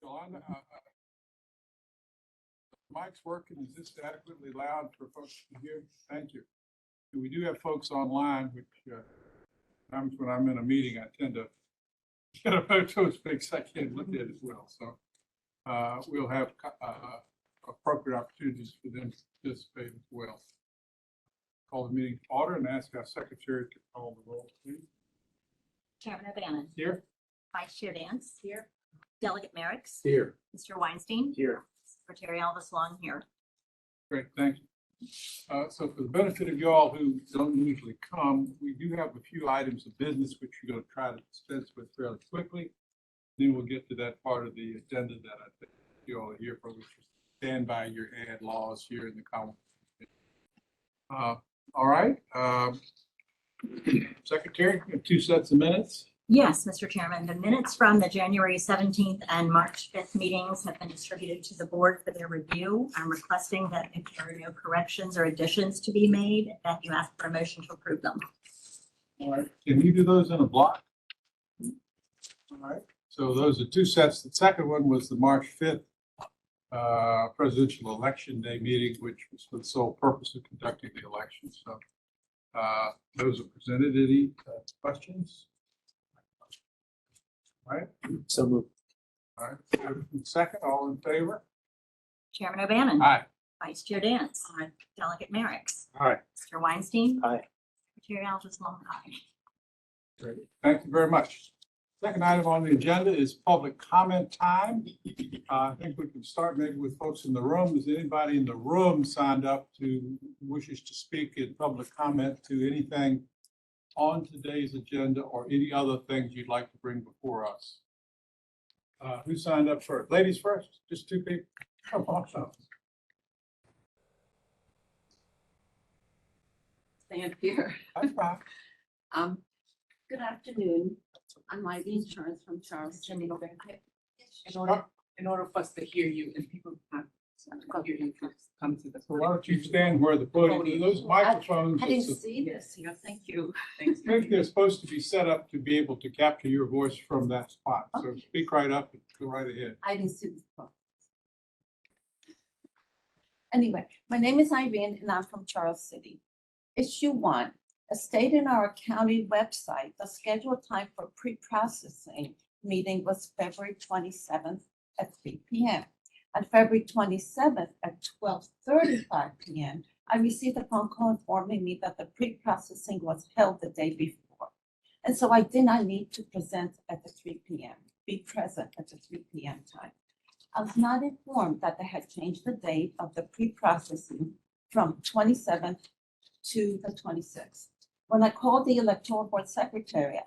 Yolanda, mic's working. Is this adequately loud for folks to hear? Thank you. And we do have folks online, which times when I'm in a meeting, I tend to get a photo fix I can't look at as well. So we'll have appropriate opportunities for them to participate as well. Call the meeting to order and ask our secretary to call the roll, please. Chairman O'Bannon. Here. Vice Chair Dance. Here. Delegate Merrick's. Here. Mr. Weinstein. Here. Secretary Elvis Long here. Great, thank you. So for the benefit of you all who don't usually come, we do have a few items of business which we're going to try to dispense with fairly quickly. Then we'll get to that part of the agenda that I think you all are here for, which is stand by your ad laws here in the Commonwealth. All right. Secretary, we have 2 sets of minutes. Yes, Mr. Chairman, the minutes from the January 17th and March 5th meetings have been distributed to the board for their review. I'm requesting that if there are no corrections or additions to be made, that you ask for a motion to approve them. All right. Can you do those in a block? All right. So those are 2 sets. The second one was the March 5th presidential election day meeting, which was for the sole purpose of conducting the election. So those are presented. Any questions? All right. So moved. All right. Second, all in favor? Chairman O'Bannon. Aye. Vice Chair Dance. Delegate Merrick's. Aye. Mr. Weinstein. Aye. Secretary Elvis Long. Aye. Great. Thank you very much. Second item on the agenda is public comment time. I think we can start maybe with folks in the room. Is anybody in the room signed up to wishes to speak in public comment to anything on today's agenda or any other things you'd like to bring before us? Who signed up first? Ladies first, just 2 people. Come on up. Stand here. That's fine. Good afternoon. I'm Ivy Insurance from Charleston. In order for us to hear you and people have to hear you, come to the. So why don't you stand where the podium, those microphones, I didn't see this here. Thank you. Thanks. I think they're supposed to be set up to be able to capture your voice from that spot. So speak right up and go right ahead. I didn't see this. Anyway, my name is Irene and I'm from Charles City. Issue 1, as stated in our county website, the scheduled time for pre-processing meeting was February 27th at 3 p.m. On February 27th at 12:35 p.m., I received a phone call informing me that the pre-processing was held the day before. And so I did not need to present at the 3 p.m., be present at the 3 p.m. time. I was not informed that they had changed the date of the pre-processing from 27th to the 26th. When I called the electoral board secretary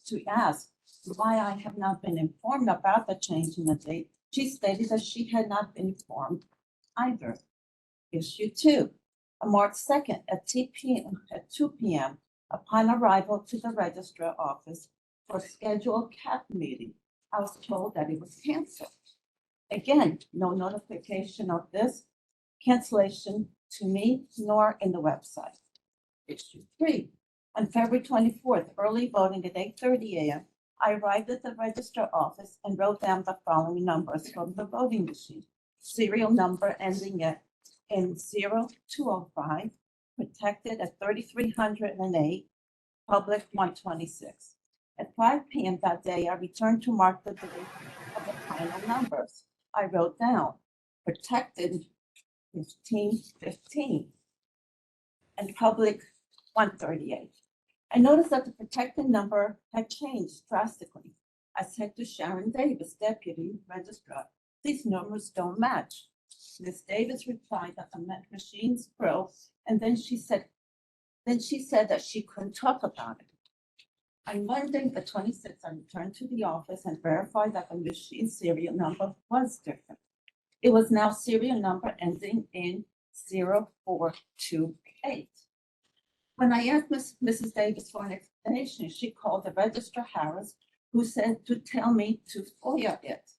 to ask why I have not been informed about the change in the date, she stated that she had not been informed either. Issue 2, on March 2nd at 2 p.m., upon arrival to the registrar office for a scheduled CAP meeting, I was told that it was canceled. Again, no notification of this cancellation to me nor in the website. Issue 3, on February 24th, early voting at 8:30 a.m., I arrived at the registrar office and wrote down the following numbers from the voting machine. Serial number ending in 0205, protected at 3308, public 126. At 5 p.m. that day, I returned to mark the date of the final numbers. I wrote down protected 1515 and public 138. I noticed that the protected number had changed drastically. I said to Sharon Davis, deputy registrar, these numbers don't match. Ms. Davis replied that the machines broke, and then she said that she couldn't talk about it. On Monday, the 26th, I returned to the office and verified that the machine serial number was different. It was now serial number ending in 0428. When I asked Mrs. Davis for an explanation, she called the registrar Harris, who said to tell me to FOIA it.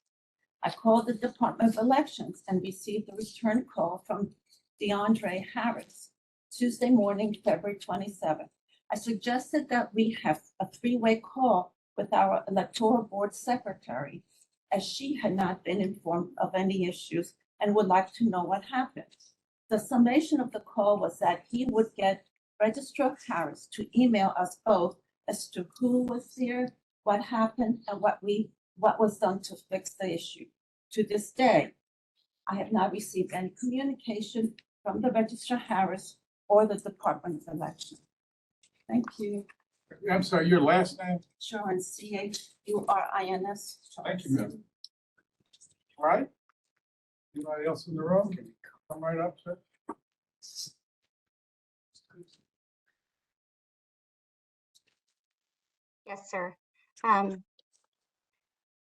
I called the Department of Elections and received a return call from DeAndre Harris, Tuesday morning, February 27th. I suggested that we have a 3-way call with our electoral board secretary as she had not been informed of any issues and would like to know what happened. The summation of the call was that he would get Registrar Harris to email us both as to who was there, what happened, and what was done to fix the issue. To this day, I have not received any communication from the Registrar Harris or the Department of Election. Thank you. I'm sorry, your last name? Sharon, Churin. Thank you, ma'am. All right. Anybody else in the room? Come right up, sir. Yes, sir.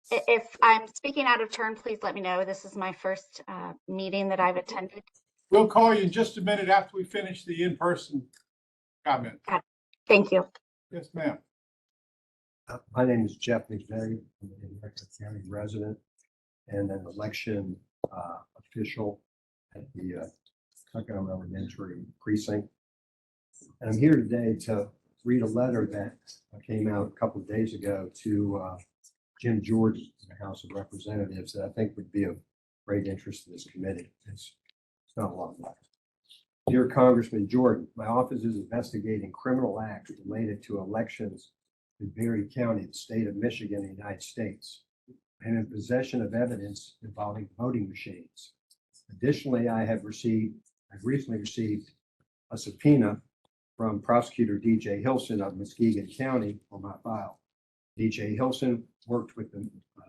If I'm speaking out of turn, please let me know. This is my first meeting that I've attended. We'll call you in just a minute after we finish the in-person comment. Thank you. Yes, ma'am. My name is Jeff McVeigh. I'm an American County resident and an election official at the Tuckahoe Elementary Precinct. And I'm here today to read a letter that came out a couple of days ago to Jim Jordan in the House of Representatives that I think would be of great interest to this committee. It's not a lot of letter. Dear Congressman Jordan, my office is investigating criminal acts related to elections in Berry County, the state of Michigan, the United States. I am in possession of evidence involving voting machines. Additionally, I've recently received a subpoena from Prosecutor DJ Hilson of Muskegon County on my file. DJ Hilson worked with the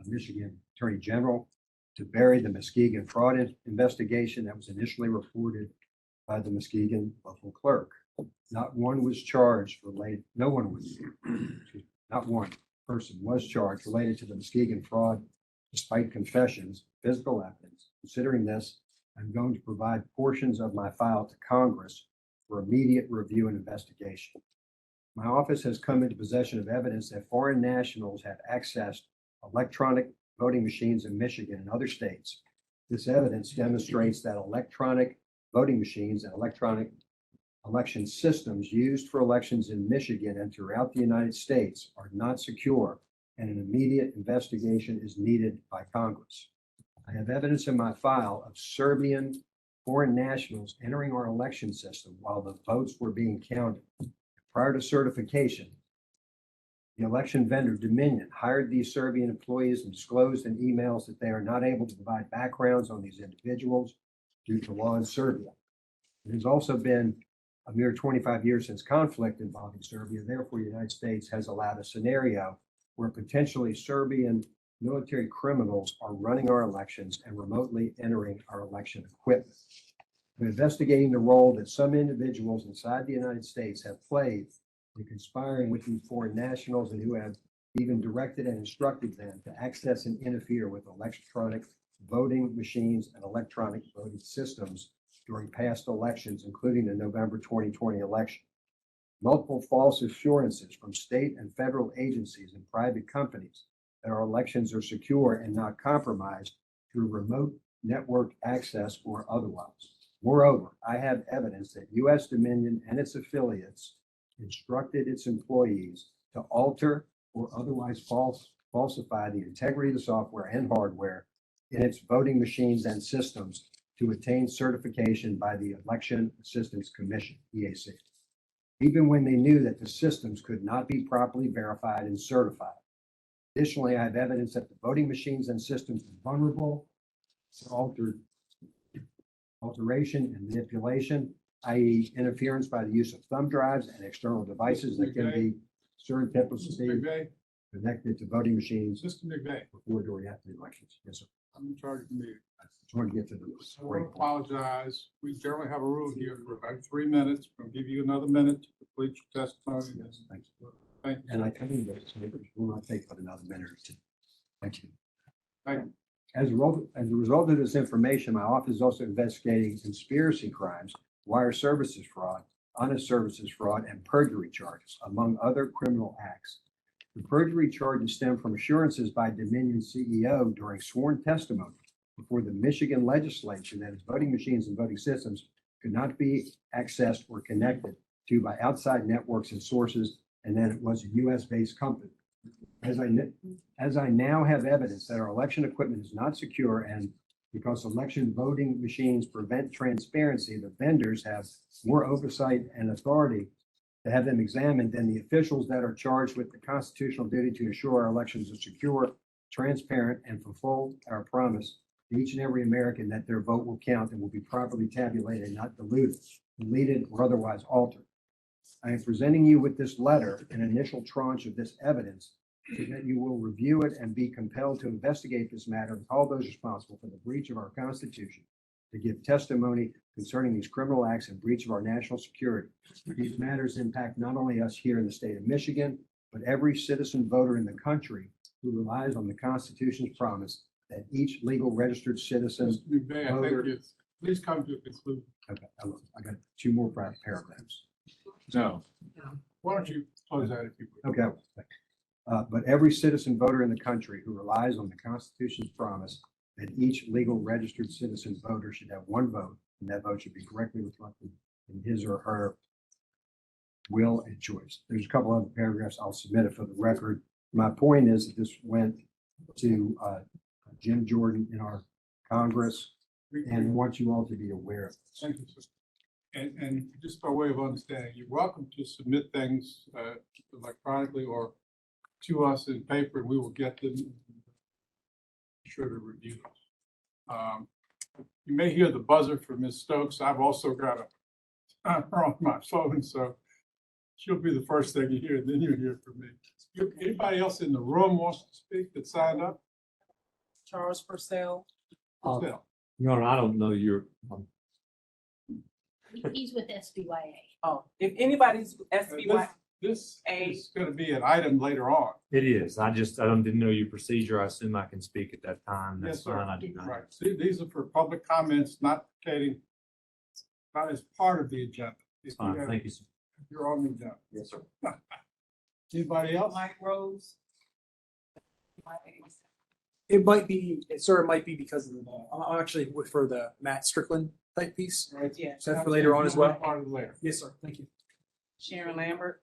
Michigan Attorney General to bury the Muskegon fraud investigation that was initially reported by the Muskegon local clerk. Not one person was charged related to the Muskegon fraud, despite confessions, physical evidence. Considering this, I'm going to provide portions of my file to Congress for immediate review and investigation. My office has come into possession of evidence that foreign nationals have accessed electronic voting machines in Michigan and other states. This evidence demonstrates that electronic voting machines and electronic election systems used for elections in Michigan and throughout the United States are not secure, and an immediate investigation is needed by Congress. I have evidence in my file of Serbian foreign nationals entering our election system while the votes were being counted. Prior to certification, the election vendor Dominion hired these Serbian employees and disclosed in emails that they are not able to provide backgrounds on these individuals due to law in Serbia. It has also been a mere 25 years since conflict involving Serbia. Therefore, the United States has allowed a scenario where potentially Serbian military criminals are running our elections and remotely entering our election equipment. We're investigating the role that some individuals inside the United States have played in conspiring with these foreign nationals and who have even directed and instructed them to access and interfere with electronic voting machines and electronic voting systems during past elections, including the November 2020 election. Multiple false assurances from state and federal agencies and private companies that our elections are secure and not compromised through remote network access or otherwise. Moreover, I have evidence that U.S. Dominion and its affiliates instructed its employees to alter or otherwise falsify the integrity of the software and hardware in its voting machines and systems to attain certification by the Election Assistance Commission, EAC, even when they knew that the systems could not be properly verified and certified. Additionally, I have evidence that the voting machines and systems are vulnerable to alteration and manipulation, i.e. interference by the use of thumb drives and external devices that can be surreptitiously McVeigh, connected to voting machines Mr. McVeigh, before, during, after the elections. Yes, sir. I'm in charge of the meeting. I just want to get to the I want to apologize. We generally have a rule here for about 3 minutes. We'll give you another minute to complete your testimony. Yes, thank you. Thank you. And I think that it will not take but another minute or two. Thank you. Thank you. As a result of this information, my office is also investigating conspiracy crimes, wire services fraud, honest services fraud, and perjury charges, among other criminal acts. The perjury charges stem from assurances by Dominion CEO during sworn testimony before the Michigan legislature that its voting machines and voting systems could not be accessed or connected to by outside networks and sources, and that it was a U.S.-based company. As I now have evidence that our election equipment is not secure and because election voting machines prevent transparency, the vendors have more oversight and authority to have them examined than the officials that are charged with the constitutional duty to ensure our elections are secure, transparent, and fulfill our promise to each and every American that their vote will count and will be properly tabulated, not diluted, deleted, or otherwise altered. I am presenting you with this letter, an initial tranche of this evidence, so that you will review it and be compelled to investigate this matter with all those responsible for the breach of our Constitution to give testimony concerning these criminal acts and breach of our national security. These matters impact not only us here in the state of Michigan, but every citizen voter in the country who relies on the Constitution's promise that each legal registered citizen. Mr. McVeigh, I Voter. think it's, please come to a conclusion. Okay, I got two more paragraphs. No. Why don't you close that if you would? Okay. But every citizen voter in the country who relies on the Constitution's promise that each legal registered citizen voter should have one vote, and that vote should be correctly reflected in his or her will and choice. There's a couple other paragraphs. I'll submit it for the record. My point is that this went to Jim Jordan in our Congress, and want you all to be aware of this. Thank you, sir. And just by way of understanding, you're welcome to submit things electronically or to us in paper, and we will get them. Be sure to review them. You may hear the buzzer from Ms. Stokes. I've also got a timer on my phone, so she'll be the first thing you hear, and then you'll hear from me. Anybody else in the room wants to speak that signed up? Charles Purcell. Still. Your Honor, I don't know your, He's with SBYA. Oh, if anybody's SBY, This A. is going to be an item later on. it is. I didn't know your procedure. I assume I can speak at that time. That's Yes, sir. fine. I do not. Right. See, these are for public comments, not pertaining, not as part of the agenda. It's fine. Thank you, sir. You're on the agenda. Yes, sir. Anybody else? Mike Rose. It might be, sir, it might be because of the, I'm actually for the Matt Strickland type piece. Right. Yeah. Is that for later on as well? Part of it later. Yes, sir. Thank you. Sharon Lambert.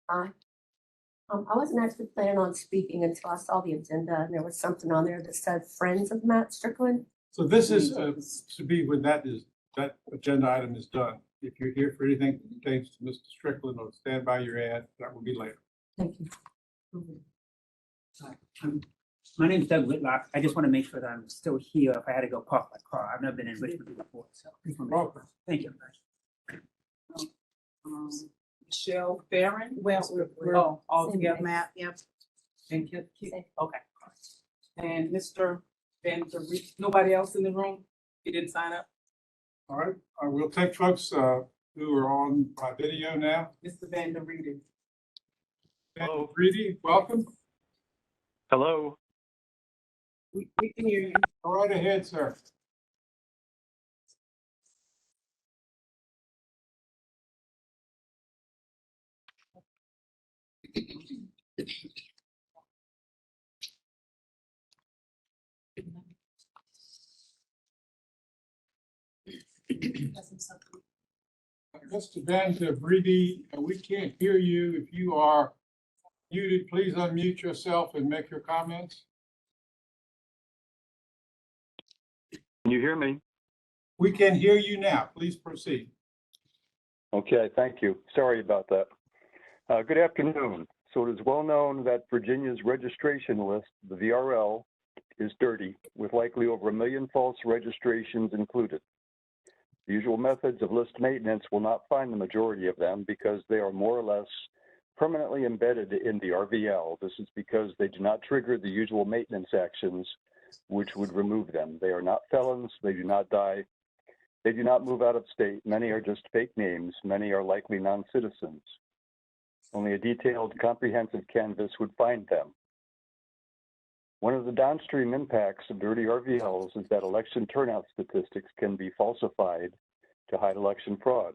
Hi. I wasn't actually planning on speaking until I saw the agenda and there was something on there that said Friends of Matt Strickland. So this is to be when that agenda item is done. If you're here for anything that pertains to Mr. Strickland or stand by your ad, that will be later. Thank you. My name is Doug Whitlock. I just want to make sure that I'm still here if I had to go park my car. I've never been in Richmond before, so. just wanna make sure. Welcome. Thank you. Michelle Farren. Well, we're all same together, thing. Matt, yep. Thank you. Same. Okay. And Mr. Van Der Reed, nobody else in the room? You didn't sign up? All right, we'll take folks who are on by video now. Mr. Van Der Reed. Hello, Reedy, welcome. Hello. We can hear you. Go right ahead, sir. Mr. Van Der Reedy, we can't hear you. If you are muted, please unmute yourself and make your comments. Can you hear me? We can hear you now. Please proceed. Okay, thank you. Sorry about that. Good afternoon. So it is well known that Virginia's registration list, the VRL, is dirty, with likely over 1 million false registrations included. The usual methods of list maintenance will not find the majority of them because they are more or less permanently embedded in the RVL. This is because they do not trigger the usual maintenance actions which would remove them. They are not felons. They do not die. They do not move out of state. Many are just fake names. Many are likely non-citizens. Only a detailed, comprehensive canvass would find them. One of the downstream impacts of dirty RVLs is that election turnout statistics can be falsified to hide election fraud.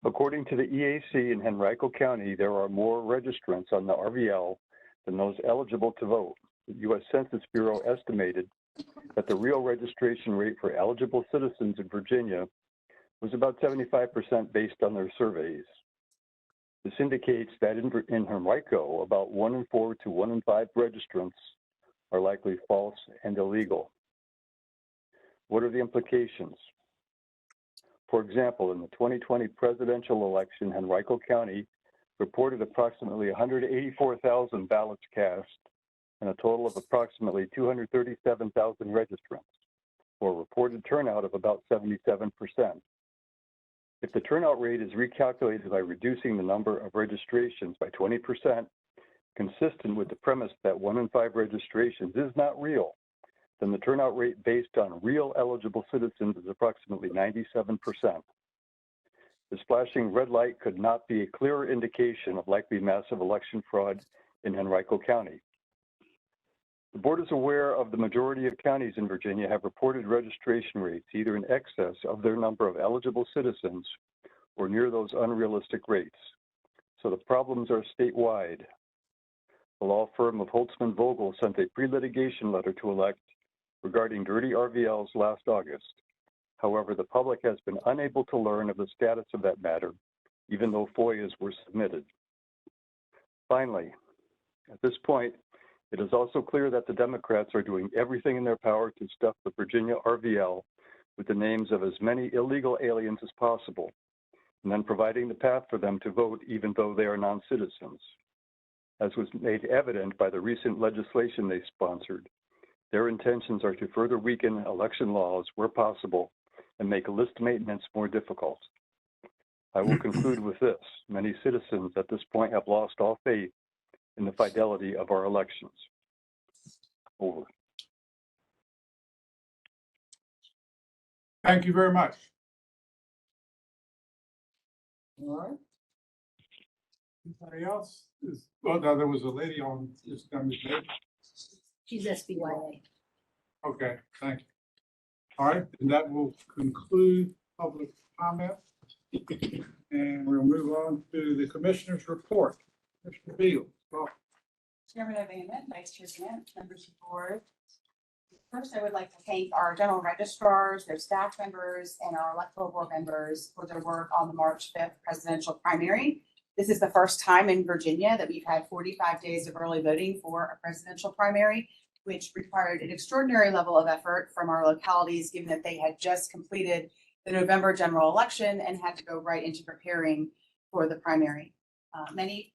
According to the EAC in Henrico County, there are more registrants on the RVL than those eligible to vote. The U.S. Census Bureau estimated that the real registration rate for eligible citizens in Virginia was about 75% based on their surveys. This indicates that in Henrico, about 1 in 4 to 1 in 5 registrants are likely false and illegal. What are the implications? For example, in the 2020 presidential election, Henrico County reported approximately 184,000 ballots cast and a total of approximately 237,000 registrants, for a reported turnout of about 77%. If the turnout rate is recalculated by reducing the number of registrations by 20%, consistent with the premise that 1 in 5 registrations is not real, then the turnout rate based on real eligible citizens is approximately 97%. This flashing red light could not be a clearer indication of likely massive election fraud in Henrico County. The board is aware of the majority of counties in Virginia have reported registration rates either in excess of their number of eligible citizens or near those unrealistic rates. So the problems are statewide. The law firm of Holtzman Vogel sent a pre-litigation letter to elect regarding dirty RVLs last August. However, the public has been unable to learn of the status of that matter, even though FOIAs were submitted. Finally, at this point, it is also clear that the Democrats are doing everything in their power to stuff the Virginia RVL with the names of as many illegal aliens as possible, and then providing the path for them to vote even though they are non-citizens. As was made evident by the recent legislation they sponsored, their intentions are to further weaken election laws where possible and make list maintenance more difficult. I will conclude with this. Many citizens at this point have lost all faith in the fidelity of our elections. Over. Thank you very much. All right. Anybody else? Well, no, there was a lady on this number. She's SBYA. Okay, thank you. All right, and that will conclude public comment. And we'll move on to the commissioner's report. Mr. Beal. Well, Chairman O'Bannon, Vice Chair Grant, members of the board. First, I would like to thank our general registrars, their staff members, and our electoral board members for their work on the March 5th presidential primary. This is the first time in Virginia that we've had 45 days of early voting for a presidential primary, which required an extraordinary level of effort from our localities, given that they had just completed the November general election and had to go right into preparing for the primary. Many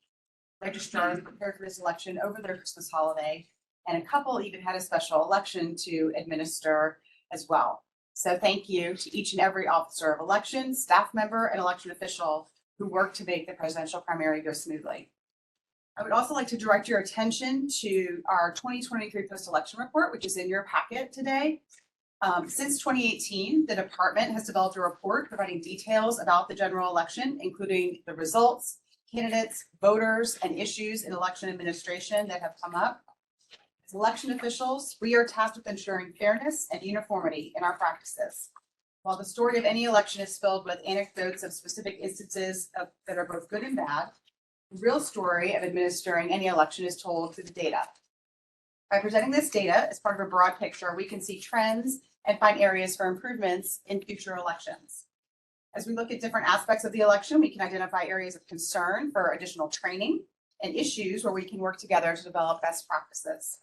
registrars prepared for this election over their Christmas holiday, and a couple even had a special election to administer as well. So thank you to each and every officer of election, staff member, and election official who worked to make the presidential primary go smoothly. I would also like to direct your attention to our 2023 post-election report, which is in your packet today. Since 2018, the department has developed a report providing details about the general election, including the results, candidates, voters, and issues in election administration that have come up. As election officials, we are tasked with ensuring fairness and uniformity in our practices. While the story of any election is filled with anecdotes of specific instances that are both good and bad, the real story of administering any election is told through the data. By presenting this data as part of a broad picture, we can see trends and find areas for improvements in future elections. As we look at different aspects of the election, we can identify areas of concern for additional training and issues where we can work together to develop best practices.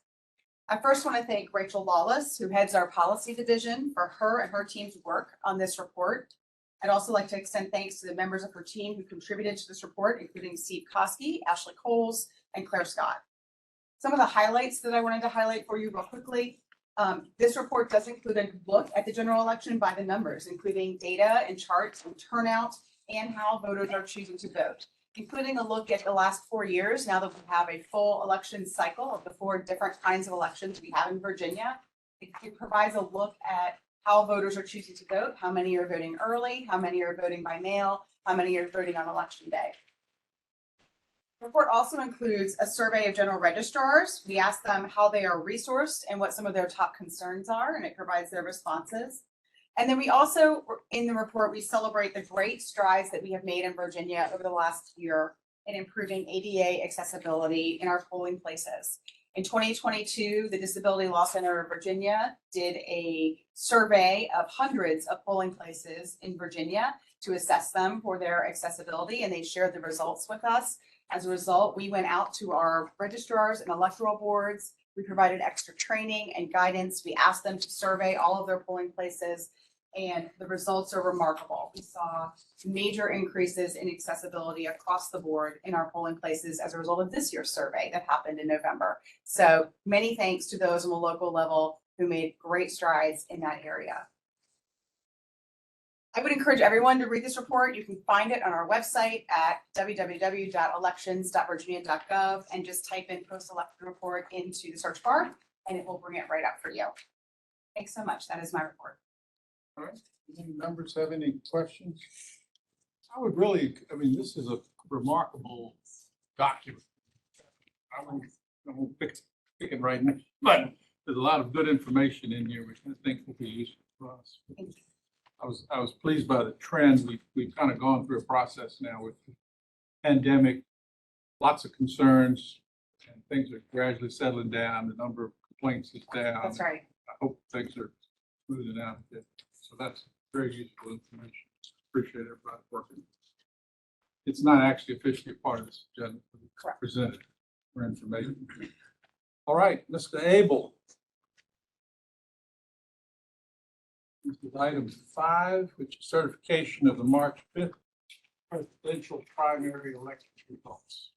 I first want to thank Rachel Lawless, who heads our policy division, for her and her team's work on this report. I'd also like to extend thanks to the members of her team who contributed to this report, including Steve Koski, Ashley Coles, and Claire Scott. Some of the highlights that I wanted to highlight for you real quickly. This report does include a look at the general election by the numbers, including data and charts and turnout and how voters are choosing to vote, including a look at the last 4 years now that we have a full election cycle of the 4 different kinds of elections we have in Virginia. It provides a look at how voters are choosing to vote, how many are voting early, how many are voting by mail, how many are voting on election day. The report also includes a survey of general registrars. We ask them how they are resourced and what some of their top concerns are, and it provides their responses. And then we also, in the report, we celebrate the great strides that we have made in Virginia over the last year in improving ADA accessibility in our polling places. In 2022, the Disability Law Center of Virginia did a survey of hundreds of polling places in Virginia to assess them for their accessibility, and they shared the results with us. As a result, we went out to our registrars and electoral boards. We provided extra training and guidance. We asked them to survey all of their polling places, and the results are remarkable. We saw major increases in accessibility across the board in our polling places as a result of this year's survey that happened in November. So many thanks to those on the local level who made great strides in that area. I would encourage everyone to read this report. You can find it on our website at www.elections.virginia.gov and just type in post-election report into the search bar and it will bring it right up for you. Thanks so much. That is my report. All right, any members have any questions? I mean, this is a remarkable document. I won't pick it right now, but there's a lot of good information in here, which I think will be useful for us. I was pleased by the trend. We've kind of gone through a process now with the pandemic, lots of concerns, and things are gradually settling down. The number of complaints is down. That's right. I hope things are smoothing out a bit. So that's very useful information. Appreciate everybody working. It's not actually officially a part of this agenda, but it's Correct. presented for information. All right, Mr. Abel. This is item 5, which is certification of the March 5th presidential primary election results.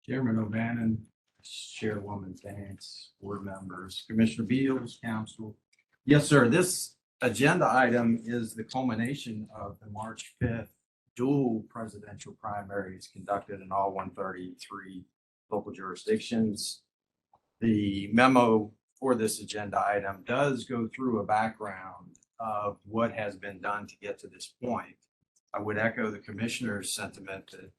Chairman O'Bannon, Chairwoman Vance, board members, Commissioner Beals, council. Yes, sir. This agenda item is the culmination of the March 5th dual presidential primaries conducted in all 133 local jurisdictions. The memo for this agenda item does go through a background of what has been done to get to this point. I would echo the commissioner's sentiment that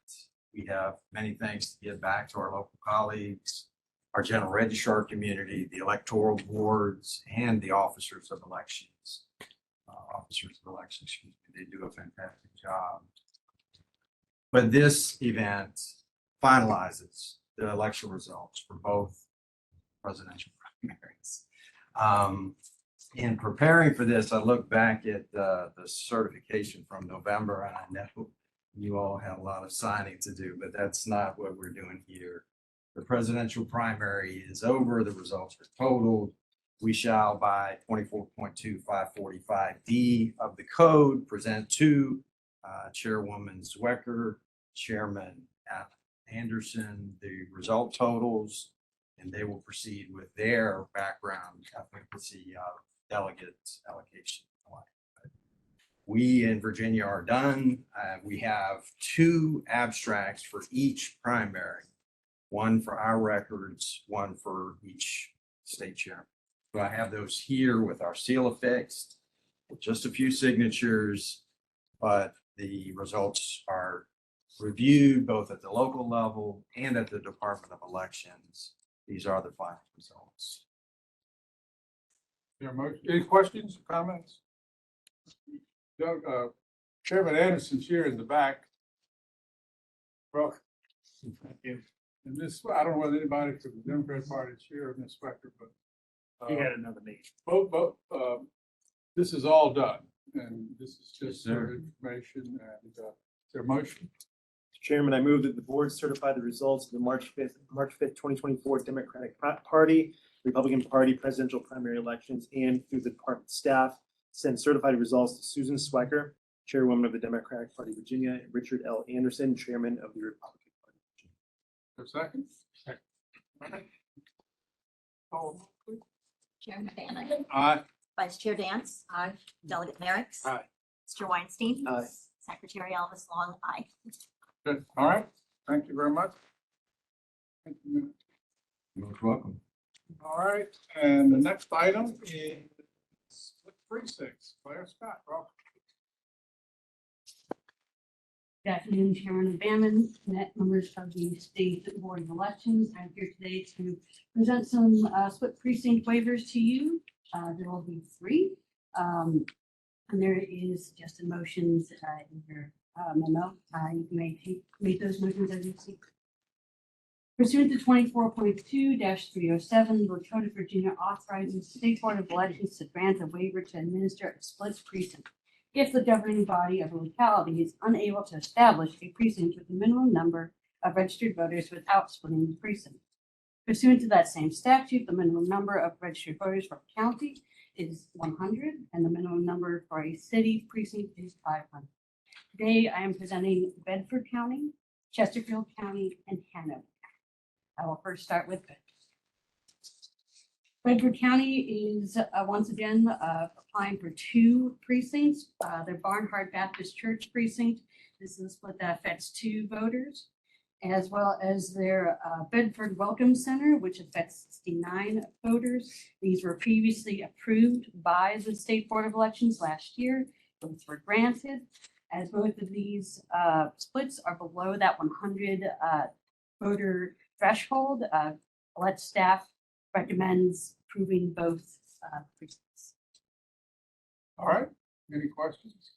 we have many thanks to give back to our local colleagues, our general registrar community, the electoral boards, and the officers of elections. They do a fantastic job. But this event finalizes the election results for both presidential primaries. In preparing for this, I look back at the certification from November, and I know you all have a lot of signing to do, but that's not what we're doing here. The presidential primary is over, the results are totaled. We shall, by 24.2545D of the code, present to Chairwoman Zwecker, Chairman Anderson, the result totals, and they will proceed with their background efficacy of delegate allocation. We in Virginia are done. We have 2 abstracts for each primary, one for our records, one for each state chairman. So I have those here with our seal affixed, with just a few signatures, but the results are reviewed both at the local level and at the Department of Elections. These are the final results. Any questions or comments? Doug, Chairman Anderson's here in the back. Well, and this, I don't know whether anybody from the Democrat Party is here in this spectrum, but He had another meeting. this is all done, and this is just Yes, their sir. information and their motion. Chairman, I move that the board certify the results of the March 5th, 2024 Democratic Party, Republican Party presidential primary elections, and through the department staff, send certified results to Susan Swecker, Chairwoman of the Democratic Party Virginia, and Richard L. Anderson, Chairman of the Republican Party. For a second? Second. Chairman Bannon. Aye. Vice Chair Dance. Aye. Delegate Merrick. Aye. Mr. Weinstein. Aye. Secretary Elvis Long. Aye. Good. All right. Thank you very much. Thank you. You're most welcome. All right, and the next item is split precincts. Claire Scott, welcome. Good afternoon, Chairman O'Bannon, members of the State Board of Elections. I'm here today to present some split precinct waivers to you. There will be 3. And there is just a motions in your memo. You may make those motions as you see. Pursuant to 24.2-307, the Code of Virginia authorizes the State Board of Elections to grant a waiver to administer a split precinct if the governing body of a locality is unable to establish a precinct with a minimum number of registered voters without splitting the precinct. Pursuant to that same statute, the minimum number of registered voters for a county is 100, and the minimum number for a city precinct is 500. Today, I am presenting Bedford County, Chesterfield County, and Hanover. I will first start with Bedford. Bedford County is once again applying for two precincts. Their Barnhart Baptist Church precinct. This is a split that affects 2 voters, as well as their Bedford Welcome Center, which affects 69 voters. These were previously approved by the State Board of Elections last year. Both were granted. As both of these splits are below that 100 voter threshold, let staff recommends approving both precincts. All right, any questions?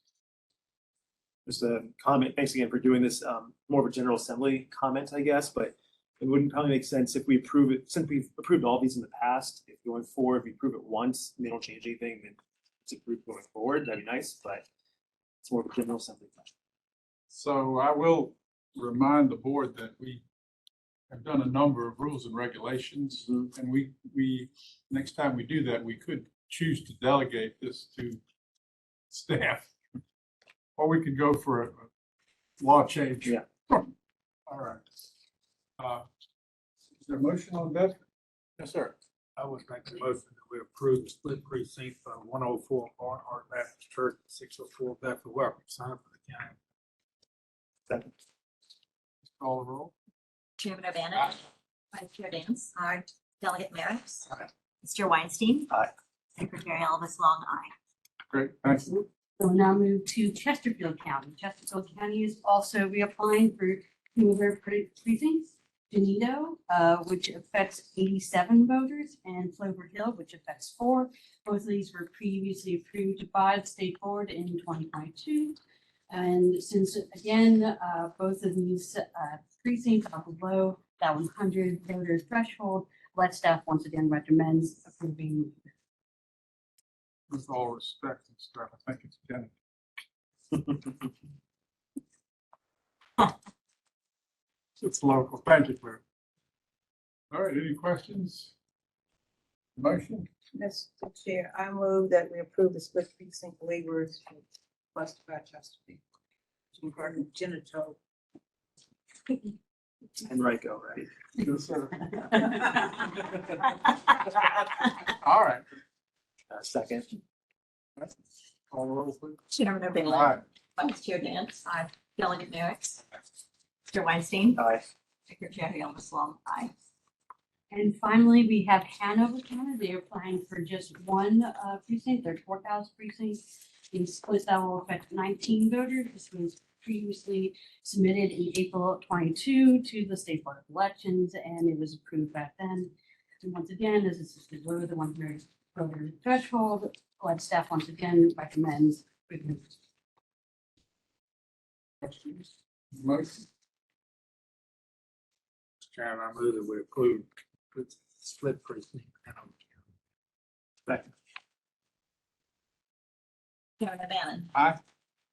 Just a comment, thanks again for doing this, more of a general assembly comment, I guess, but it wouldn't probably make sense if we approve it, since we've approved all these in the past, if going forward, if we approve it once, and they don't change anything, then it's approved going forward, that'd be nice, but it's more of a general assembly question. So I will remind the board that we have done a number of rules and regulations, and we, next time we do that, we could choose to delegate this to staff. Or we could go for a law change. Yeah. All right. Is there a motion on that? Yes, sir. I would make a motion that we approve the split precinct for 104 Barnhart Baptist Church, 604 Bedford Welcome Center for the county. Second. Call the roll. Chairman O'Bannon. Vice Chair Dance. Aye. Delegate Merrick. Aye. Mr. Weinstein. Aye. Secretary Elvis Long, aye. Great, thanks. We'll now move to Chesterfield County. Chesterfield County is also reapplying for 2 of their precincts. Genito, which affects 87 voters, and Clover Hill, which affects 4. Both of these were previously approved by the state board in 2022. And since, again, both of these precincts are below that 100 voter threshold, let staff once again recommends approving. With all respect and stuff, I think it's Jenny. It's local. Thank you, Claire. All right, any questions? Motion? Mr. Chair, I move that we approve the split precinct waivers requested by Chesterfield. Regarding genital. And Rico, right? Yes, sir. All right. Second. Call the roll, please. Chairman O'Bannon. Aye. Vice Chair Dance. Aye. Delegate Merrick. Mr. Weinstein. Aye. Secretary Elvis Long, aye. And finally, we have Hanover County. They are applying for just 1 precinct, their courthouse precinct. The split that will affect 19 voters. This was previously submitted in April 22 to the State Board of Elections, and it was approved back then. And once again, as this is below the 100 voter threshold, let staff once again recommends approving. Questions? Motion? Mr. Chairman, I move that we approve the split precinct. Second. Chairman O'Bannon. Aye.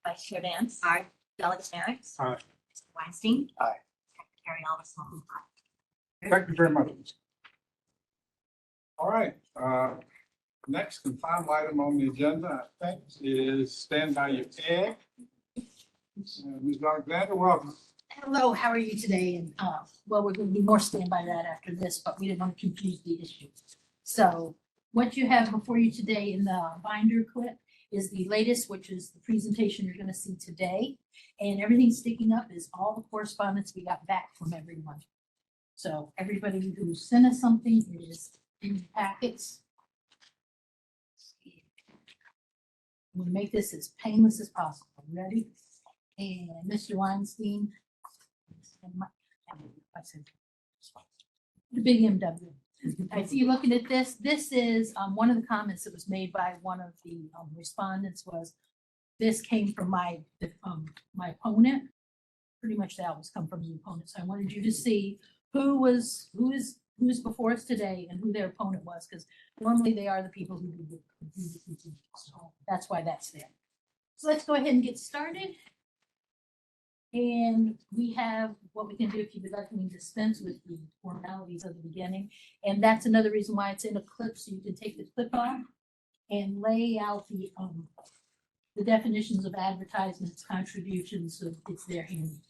Vice Chair Dance. Aye. Delegate Merrick. Aye. Mr. Weinstein. Aye. Secretary Elvis Long, aye. Thank you very much. All right, next and final item on the agenda, I think, is stand by your ad. Ms. Alexander, welcome. Hello, how are you today? And, well, we're gonna be more stand by that after this, but we didn't want to confuse the issue. So what you have before you today in the binder clip is the latest, which is the presentation you're gonna see today. And everything sticking up is all the correspondence we got back from everyone. So everybody who sent us something is in the packets. We'll make this as painless as possible. Ready? And Mr. Weinstein. The big MW. I see you looking at this. This is one of the comments that was made by one of the respondents was, this came from my opponent. Pretty much that was come from the opponent. So I wanted you to see who's before us today and who their opponent was, because normally they are the people who do the. So that's why that's there. So let's go ahead and get started. And we have what we can do if you would like me to dispense with the formalities of the beginning. And that's another reason why it's in a clip, so you can take the clip off and lay out the definitions of advertisements, contributions, so it's there handy.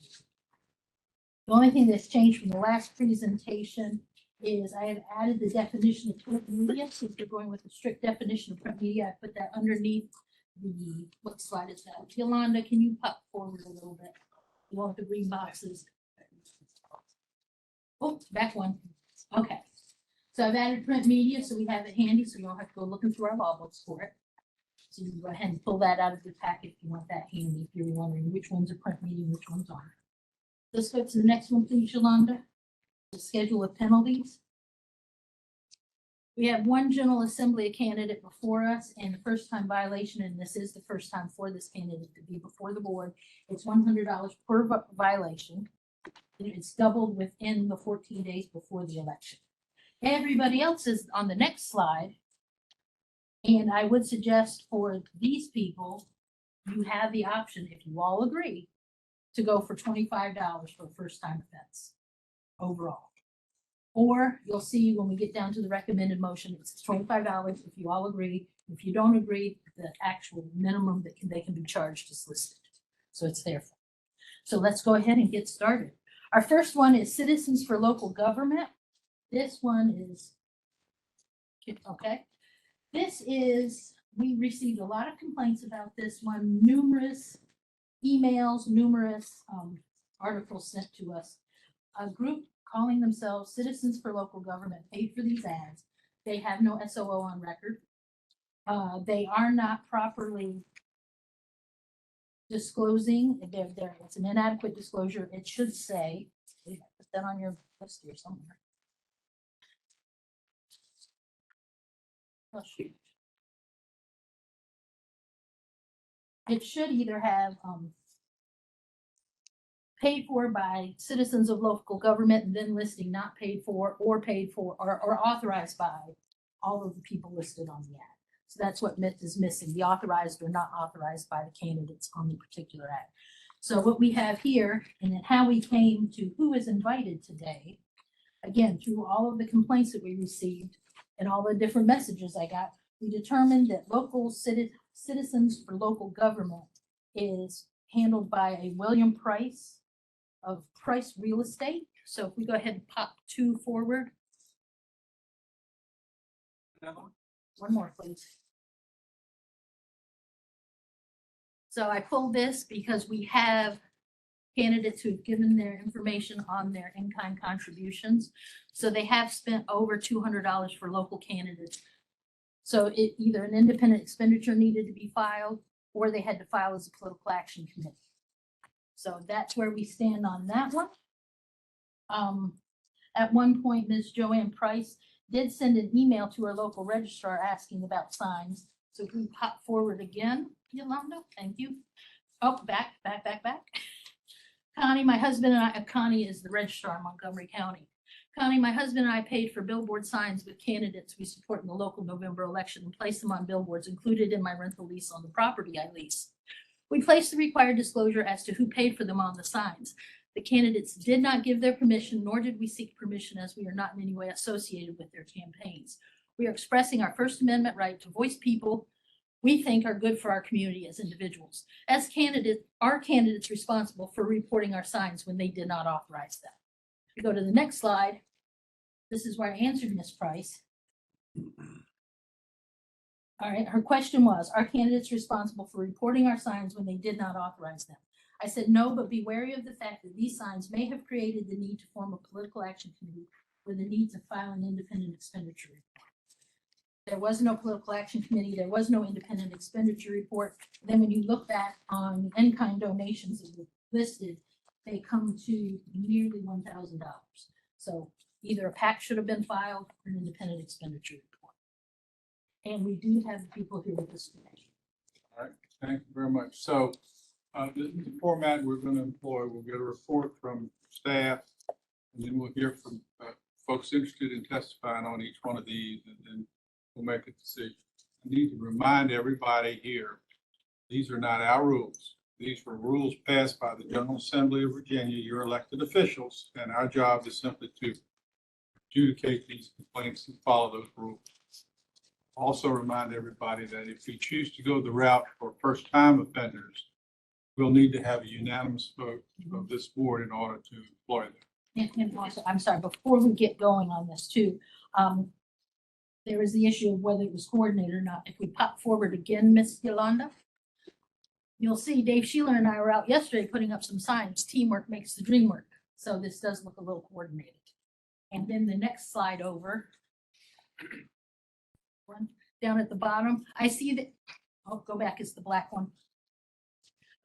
The only thing that's changed from the last presentation is I have added the definition of print media. Since we're going with a strict definition of print media, I put that underneath the, what slide is that? Yolanda, can you pop forward a little bit? You want the green boxes? Oh, back one. Okay. So I've added print media, so we have it handy, so you don't have to go looking through our law books for it. So you can go ahead and pull that out of the packet if you want that handy, if you're wondering which ones are print media, which ones aren't. Let's go to the next one, please, Yolanda. The schedule of penalties. We have one General Assembly candidate before us, and the first time violation, and this is the first time for this candidate to be before the board. It's $100 per violation. It's doubled within the 14 days before the election. Everybody else is on the next slide. And I would suggest for these people, you have the option, if you all agree, to go for $25 for a first time offense overall. Or you'll see when we get down to the recommended motion, it's $25 if you all agree. If you don't agree, the actual minimum that they can be charged is listed. So it's there. So let's go ahead and get started. Our first one is Citizens for Local Government. This one is, okay. This is, we received a lot of complaints about this one, numerous emails, numerous articles sent to us. A group calling themselves Citizens for Local Government paid for these ads. They have no SOO on record. They are not properly disclosing. It's an inadequate disclosure. It should say, put that on your list here somewhere. Oh, shoot. It should either have paid for by citizens of local government and then listing not paid for or paid for or authorized by all of the people listed on the ad. So that's what is missing, the authorized or not authorized by the candidates on the particular ad. So what we have here and then how we came to who is invited today, again, through all of the complaints that we received and all the different messages I got, we determined that local Citizens for Local Government is handled by a William Price of Price Real Estate. So if we go ahead and pop 2 forward. One more, please. So I pulled this because we have candidates who've given their information on their in-kind contributions. So they have spent over $200 for local candidates. So it either an independent expenditure needed to be filed or they had to file as a political action committee. So that's where we stand on that one. At one point, Ms. Joanne Price did send an email to our local registrar asking about signs. So if we pop forward again, Yolanda, thank you. Oh, back. Connie, my husband and I, Connie is the registrar in Montgomery County. Connie, my husband and I paid for billboard signs with candidates we support in the local November election and placed them on billboards included in my rental lease on the property I lease. We placed the required disclosure as to who paid for them on the signs. The candidates did not give their permission, nor did we seek permission as we are not in any way associated with their campaigns. We are expressing our First Amendment right to voice people we think are good for our community as individuals. As candidates, are candidates responsible for reporting our signs when they did not authorize them? We go to the next slide. This is where I answered Ms. Price. All right, her question was, are candidates responsible for reporting our signs when they did not authorize them? I said no, but be wary of the fact that these signs may have created the need to form a political action committee or the need to file an independent expenditure report. There was no political action committee. There was no independent expenditure report. Then when you look back on the in-kind donations that were listed, they come to nearly $1,000. So either a PAC should have been filed or an independent expenditure report. And we do have people here with us today. All right, thank you very much. So the format we're going to employ, we'll get a report from staff And then we'll hear from folks interested in testifying on each one of these, and then we'll make a decision. I need to remind everybody here, these are not our rules. These were rules passed by the General Assembly of Virginia, your elected officials, and our job is simply to adjudicate these complaints and follow those rules. Also remind everybody that if we choose to go the route for first-time offenders, we'll need to have a unanimous vote of this board in order to employ them. And also, I'm sorry, before we get going on this too, there is the issue of whether it was coordinated or not. If we pop forward again, Miss Yolanda, you'll see Dave Sheeler and I were out yesterday putting up some signs, teamwork makes the dream work. So this does look a little coordinated. And then the next slide over. One down at the bottom, I see that, I'll go back, it's the black one.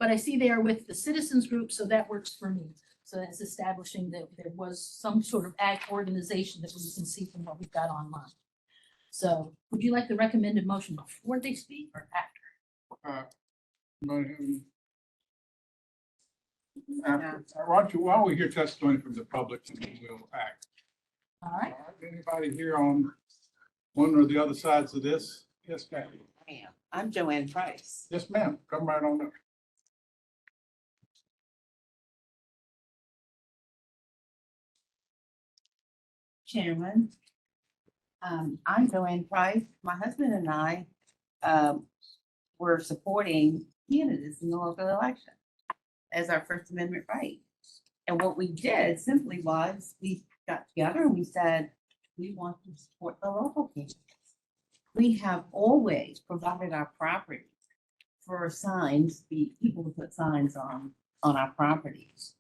But I see they are with the citizens group, so that works for me. So that's establishing that there was some sort of ag organization that we can see from what we've got online. So would you like the recommended motion before they speak or after? Why don't we hear testimony from the public and then we'll act. All right. Anybody here on one or the other sides of this? Yes, ma'am. I'm Joanne Price. Yes, ma'am. Come right on up. Chairman. I'm Joanne Price. My husband and I were supporting candidates in the local election as our First Amendment right. And what we did simply was we got together and we said, we want to support the local candidates. We have always provided our property for signs, the people who put signs on our properties.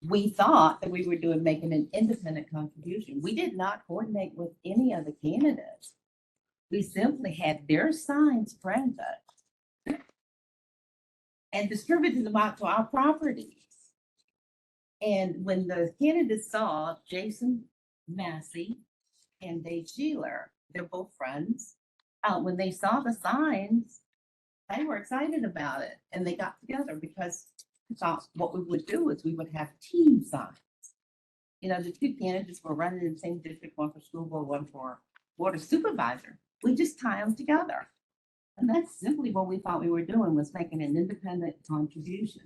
We thought that we were making an independent contribution. We did not coordinate with any of the candidates. We simply had their signs printed and distributed them out to our properties. And when the candidates saw Jason Massey and Dave Sheeler, they're both friends, when they saw the signs, they were excited about it. And they got together because we thought what we would do is we would have team signs. You know, the two candidates were running in the same district, one for school board, one for board of supervisor. We just tie them together. And that's simply what we thought we were doing, was making an independent contribution.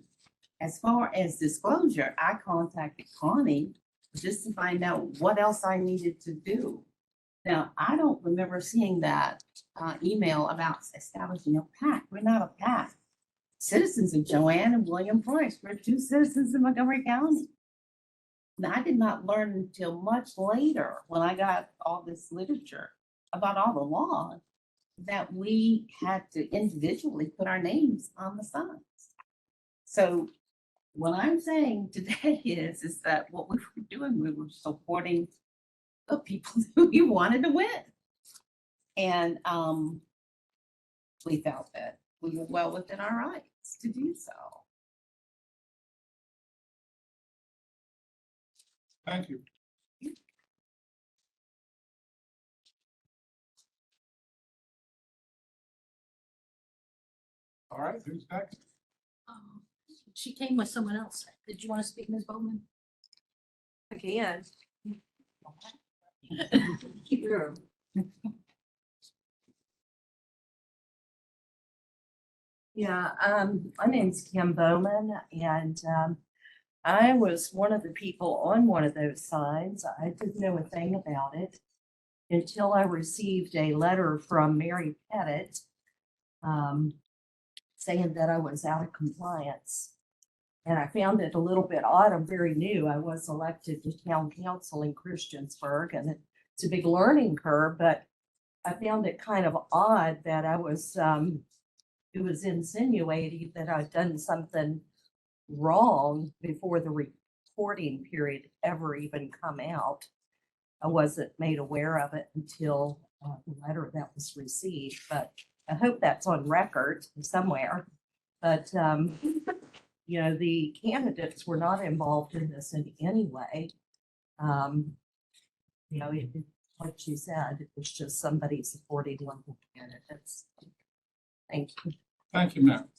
As far as disclosure, I contacted Connie just to find out what else I needed to do. Now, I don't remember seeing that email about establishing a PAC. We're not a PAC. Citizens of Joanne and William Price, we're two citizens in Montgomery County. Now, I did not learn until much later when I got all this literature about all the laws that we had to individually put our names on the signs. So what I'm saying today is that what we were doing, we were supporting the people who we wanted to win. And we felt that we were well within our rights to do so. Thank you. All right, who's next? She came with someone else. Did you want to speak, Ms. Bowman? Again. Yeah, my name's Kim Bowman, and I was one of the people on one of those signs. I didn't know a thing about it until I received a letter from Mary Pettit saying that I was out of compliance. And I found it a little bit odd. I'm very new. I was elected to town council in Christiansburg, and it's a big learning curve, but I found it kind of odd that I was, it was insinuating that I'd done something wrong before the reporting period ever even come out. I wasn't made aware of it until the letter that was received, but I hope that's on record somewhere. But, you know, the candidates were not involved in this in any way. You know, like you said, it was just somebody supporting local candidates. Thank you. Thank you, ma'am.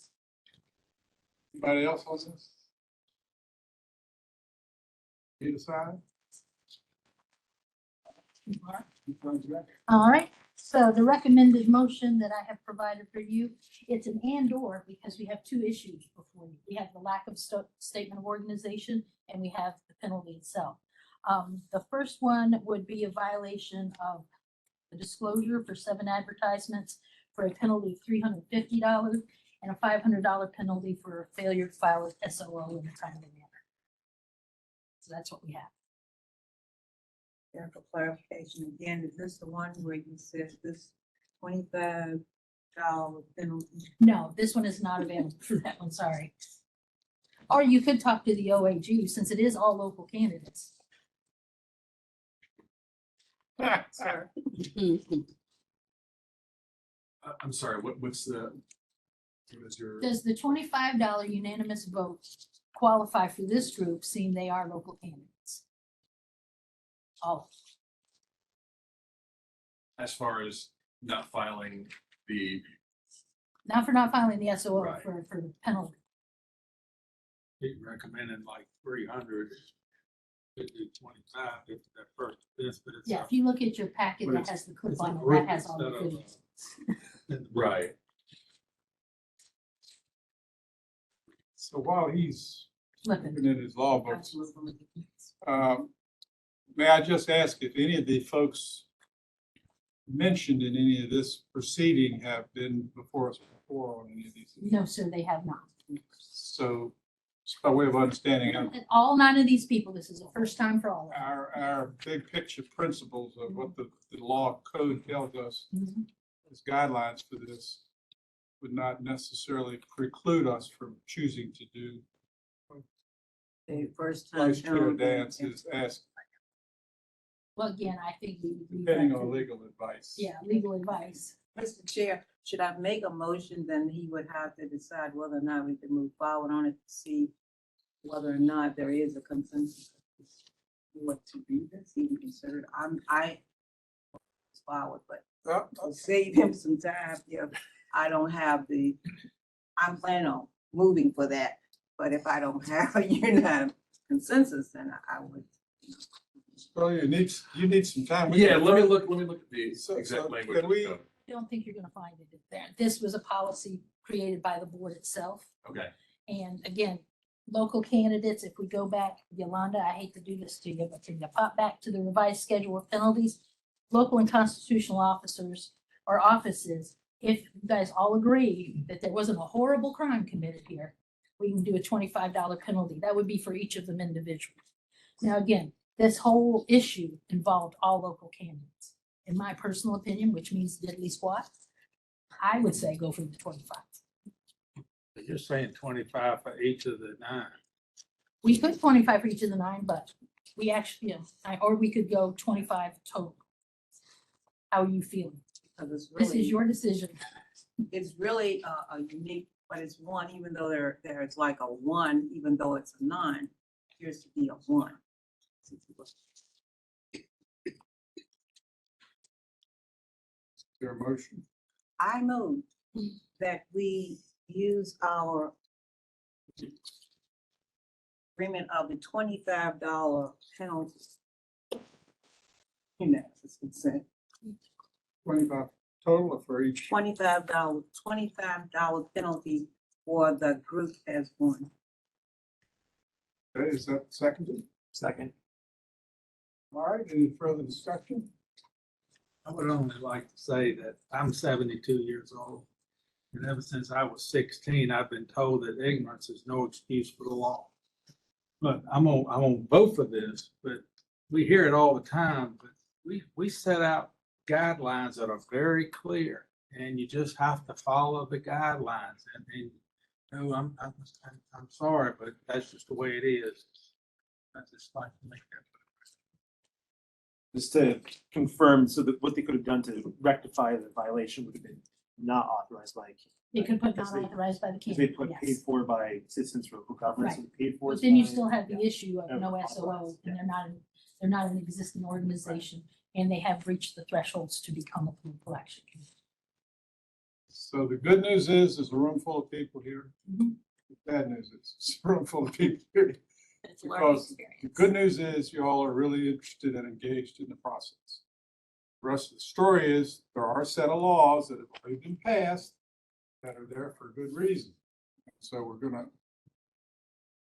Anybody else on this? Need a sign? All right, so the recommended motion that I have provided for you, it's an and/or because we have two issues before you. We have the lack of statement of organization and we have the penalty itself. The first one would be a violation of the disclosure for 7 advertisements for a penalty of $350 and a $500 penalty for failure to file an SOO in a timely manner. So that's what we have. Yeah, for clarification, again, is this the one where you said this $25 penalty? No, this one is not available for that one, sorry. Or you could talk to the OAG since it is all local candidates. Sir. I'm sorry, what's what is your? Does the $25 unanimous vote qualify for this group, seeing they are local candidates? Oh, As far as not filing the, not for not filing the SOO, Right. for the penalty. He recommended like 300, 25, if that first, this, but it's. Yeah, if you look at your packet But that it's- has the clip it's a on it, group that has all the instead of, videos. right, So while he's Looking. looking at his law books, may I just ask if any of the folks mentioned in any of this proceeding have been before us before on any of these? No, sir, they have not. So, just by way of understanding, And all 9 of these people, this is the first time for all of them. our big picture principles of what the law code tells us Mhm. as guidelines for this would not necessarily preclude us from choosing to do The first time. vice chair penalty. dances as Well, again, I think we would leave depending that on to- legal advice. Yeah, legal advice. Mr. Chair, should I make a motion, then he would have to decide whether or not we can move forward on it to see whether or not there is a consensus. What to do this, even considered, I forward, but to save him some time, if I don't have I'm planning on moving for that, but if I don't have a unanimous consensus, then I would. Well, you need some time. We yeah, can- let me look at the So- exact so language. can we- I don't think you're gonna find it there. This was a policy created by the board itself. Okay, And again, local candidates, if we go back, Yolanda, I hate to do this to you, but can you pop back to the revised schedule of penalties? Local and constitutional officers or offices, if you guys all agree that there wasn't a horrible crime committed here, we can do a $25 penalty. That would be for each of them individually. Now, again, this whole issue involved all local candidates. In my personal opinion, which means diddly squat, I would say go for the 25. You're saying 25 for each of the 9. We could 25 for each of the 9, but we actually, or we could go 25 total. How are you feeling? Because it's This really- is your decision. It's really a unique, but it's one, even though there's like a 1, even though it's a 9, appears to be a 1. Your motion. I move that we use our agreement of the $25 penalty. Unanimous consent. 25 total or for each? $25 penalty for the group as one. Okay, is that seconded? Second. All right, any further discussion? I would only like to say that I'm 72 years old. And ever since I was 16, I've been told that ignorance is no excuse for the law. But I'm gonna vote for this, but we hear it all the time, but we set out guidelines that are very clear and you just have to follow the guidelines. And you know, I'm sorry, but that's just the way it is. I just like to make that. Just to confirm, so that what they could have done to rectify the violation would have been not authorized by. They could put because not authorized by the because They candidate, put paid yes. for by citizens for local governments, Right. and paid for. But then you by- still have the issue of no Yeah. SOO, and they're not an existing organization, and they have reached the thresholds to become a political action committee. So the good news is there's a room full of people here. Mhm. The bad news is it's a room full of people here It's a learning Because experience. the good news is you all are really interested and engaged in the process. The rest of the story is there are a set of laws that have already been passed that are there for a good reason. So we're gonna,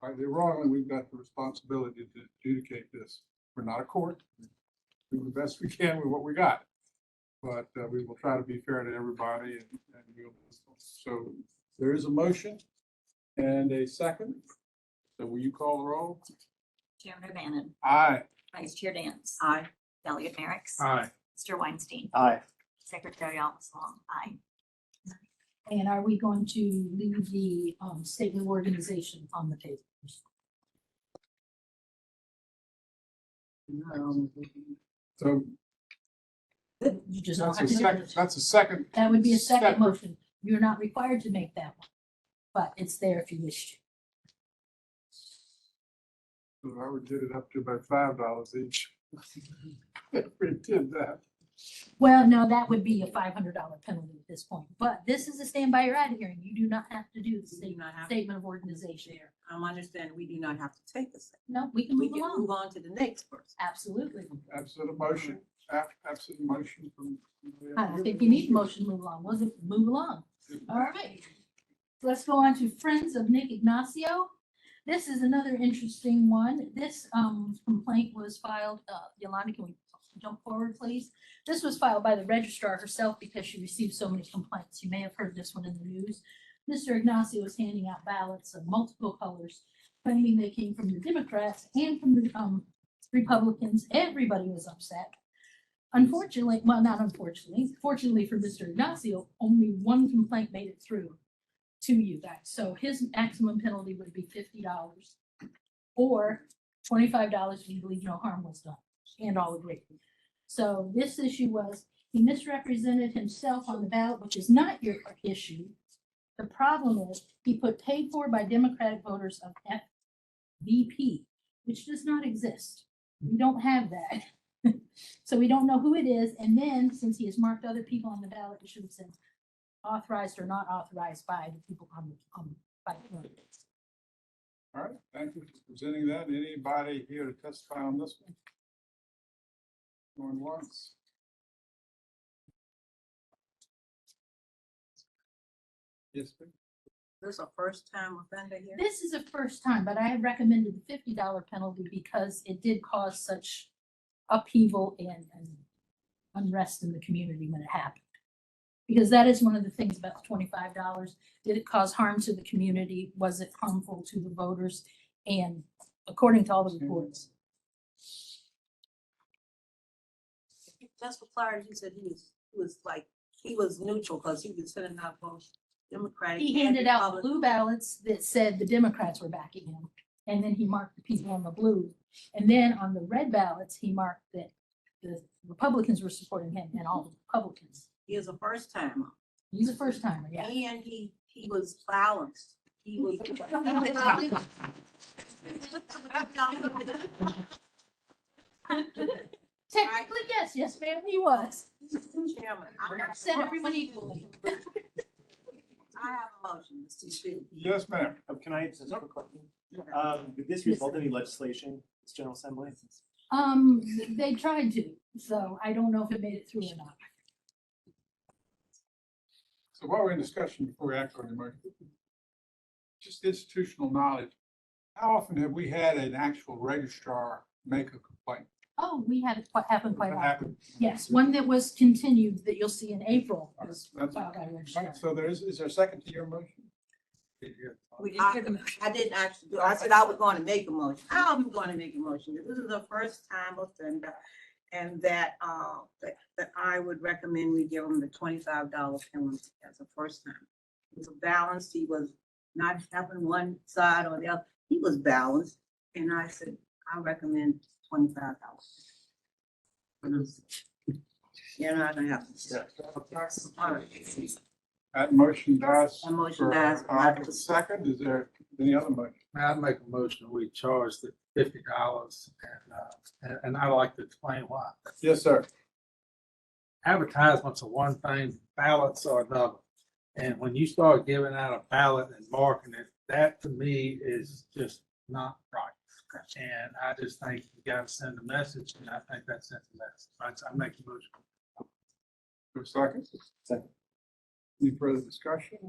rightly or wrongly, we've got the responsibility to adjudicate this. We're not a court. Do the best we can with what we got. But we will try to be fair to everybody and we'll, so there is a motion and a second. So will you call the roll? Chairman O'Bannon. Aye. Vice Chair Dance. Aye. Delegate Marix. Aye. Mr. Weinstein. Aye. Secretary Officer. Aye. And are we going to leave the statement of organization on the table? So You just don't that's have a to do second, it. that's a second. That would be a second separate- motion. You're not required to make that one, but it's there if you wish to. So I would get it up to about $5 each. If we did that. Well, no, that would be a $500 penalty at this point, but this is a stand by your ad hearing. You do not have to do the statement of organization. I'm understanding we do not have to take a second. No, we can We move can along. move on to the next person. Absolutely. Absolute motion, absolute motion from. I don't think you need a motion to move along. Was it move along? All right. Let's go on to Friends of Nick Ignacio. This is another interesting one. This complaint was filed, Yolanda, can we jump forward, please? This was filed by the registrar herself because she received so many complaints. You may have heard this one in the news. Mr. Ignacio was handing out ballots of multiple colors, claiming they came from the Democrats and from the Republicans. Everybody was upset. Unfortunately, well, not unfortunately, fortunately for Mr. Ignacio, only one complaint made it through to you guys. So his maximum penalty would be $50 or $25 if you believe no harm was done, and all agree. So this issue was, he misrepresented himself on the ballot, which is not your issue. The problem is, he put paid for by Democratic voters of FVP, which does not exist. We don't have that. So we don't know who it is, and then, since he has marked other people on the ballot, it should have said authorized or not authorized by the people by the candidates. All right, thank you for presenting that. Anybody here to testify on this one? Going once? Yes, ma'am. This is a first time offender here? This is a first time, but I had recommended the $50 penalty because it did cause such upheaval and unrest in the community when it happened. Because that is one of the things about the $25. Did it cause harm to the community? Was it harmful to the voters? And according to all the reports, Just for clarity, you said he was neutral because he was sending out both Democratic. he and handed out Republican. blue ballots that said the Democrats were backing him. And then he marked the people on the blue. And then on the red ballots, he marked that the Republicans were supporting him and all the Republicans. He is a first timer. He's a first timer, yeah. And he was balanced. He was. Technically, yes, ma'am, he was. Chairman, I said everyone equally. I have a motion, Mr. Speaker. Yes, ma'am. Can I just have a question? Did this result in any legislation, this General Assembly? They tried to, so I don't know if it made it through or not. So while we're in discussion, before we act on the motion, just institutional knowledge, how often have we had an actual registrar make a complaint? Oh, we had it happen quite That often. happened? Yes, one that was continued that you'll see in April was That's- filed by a registrar. Right, so is there a second to your motion? I didn't actually do, I said I was going to make a motion. I'm going to make a motion. This is the first time offender. And that I would recommend we give him the $25 penalty as a first time. He was balanced. He was not having one side or the other. He was balanced. And I said, I recommend $25. You're not gonna have to. All right. That motion dies. That motion for dies. lack of a second. Is there any other motion? I'd make a motion, we charge the $50 and I'd like to explain why. Yes, sir. Advertisements are one thing, ballots are another. And when you start giving out a ballot and marking it, that to me is just not right. And I just think you gotta send a message, and I think that sends a message. I make a motion. For a second? Second. Any further discussion?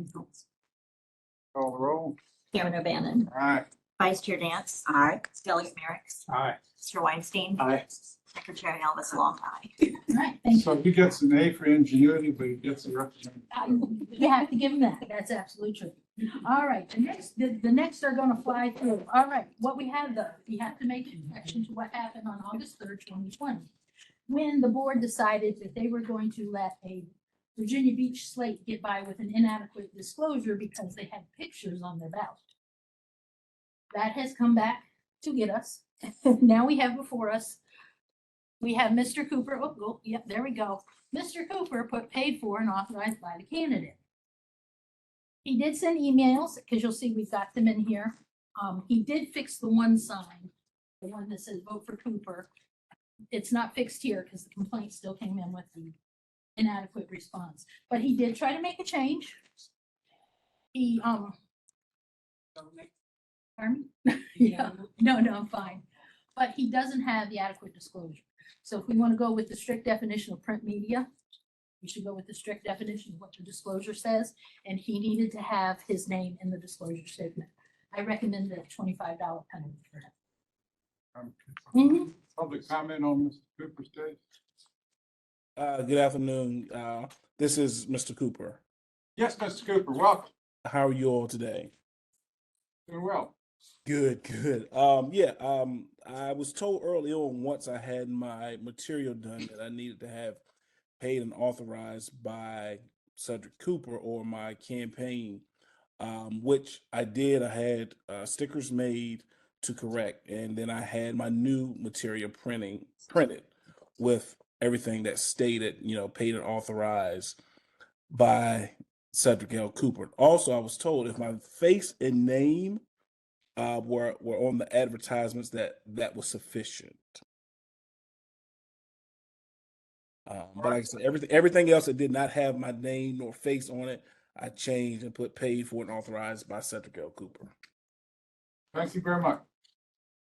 Call the roll. Chairman O'Bannon. Aye. Vice Chair Dance. Aye. Delegate Merrick. Aye. Mr. Weinstein. Aye. Secretary Elvis Long. Aye. All right, thank you. So he gets an A for ingenuity, but he gets a representative. You have to give them that. That's absolutely true. All right, the next are gonna fly through. All right, what we have though, we have to make a connection to what happened on August 3rd, 2020. When the board decided that they were going to let a Virginia Beach slate get by with an inadequate disclosure because they had pictures on their ballot. That has come back to get us. Now we have before us, we have Mr. Cooper, yep, there we go. Mr. Cooper put paid for and authorized by the candidate. He did send emails, because you'll see we've got them in here. He did fix the one sign, the one that says vote for Cooper. It's not fixed here because the complaint still came in with the inadequate response, but he did try to make a change. He, pardon me? Yeah, no, I'm fine. But he doesn't have the adequate disclosure. So if we want to go with the strict definition of print media, we should go with the strict definition of what the disclosure says, and he needed to have his name in the disclosure statement. I recommend a $25 penalty for him. Public comment on Mr. Cooper's case? Good afternoon. This is Mr. Cooper. Yes, Mr. Cooper, welcome. How are you all today? Doing well. Good. I was told early on, once I had my material done, that I needed to have paid and authorized by Cedric Cooper or my campaign, which I did. I had stickers made to correct, and then I had my new material printed with everything that stated, paid and authorized by Cedric L. Cooper. Also, I was told if my face and name were on the advertisements, that was sufficient. But like I said, everything else that did not have my name nor face on it, I changed and put paid for and authorized by Cedric L. Cooper. Thank you very much.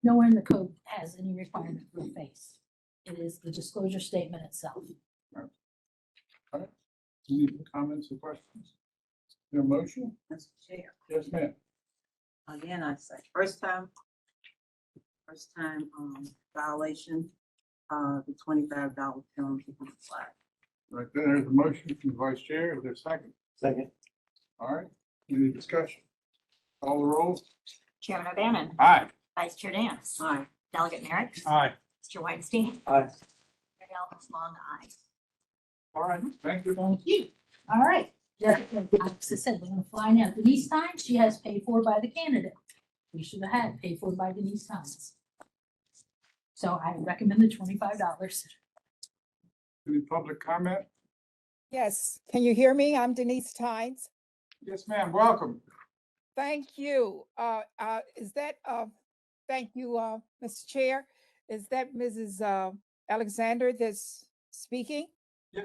Nowhere in the code has any requirement for a face. It is the disclosure statement itself. All right. Any comments or questions? Your motion? Mr. Chair. Yes, ma'am. Again, I say, first time violation, the $25 penalty will apply. Right then, there's a motion from the vice chair. Is there a second? Second. All right, any discussion? Call the roll. Chairman O'Bannon. Aye. Vice Chair Dance. Aye. Delegate Merrick. Aye. Mr. Weinstein. Aye. Secretary Elvis Long. Aye. All right, thank you. Thank you. All right. Yeah, like I said, we're gonna fly now. Denise Tynes, she has paid for by the candidate. We should have had paid for by Denise Tynes. So I recommend the $25. Any public comment? Yes, can you hear me? I'm Denise Tynes. Yes, ma'am, welcome. Thank you. Thank you, Mr. Chair. Is that Mrs. Alexander that's speaking?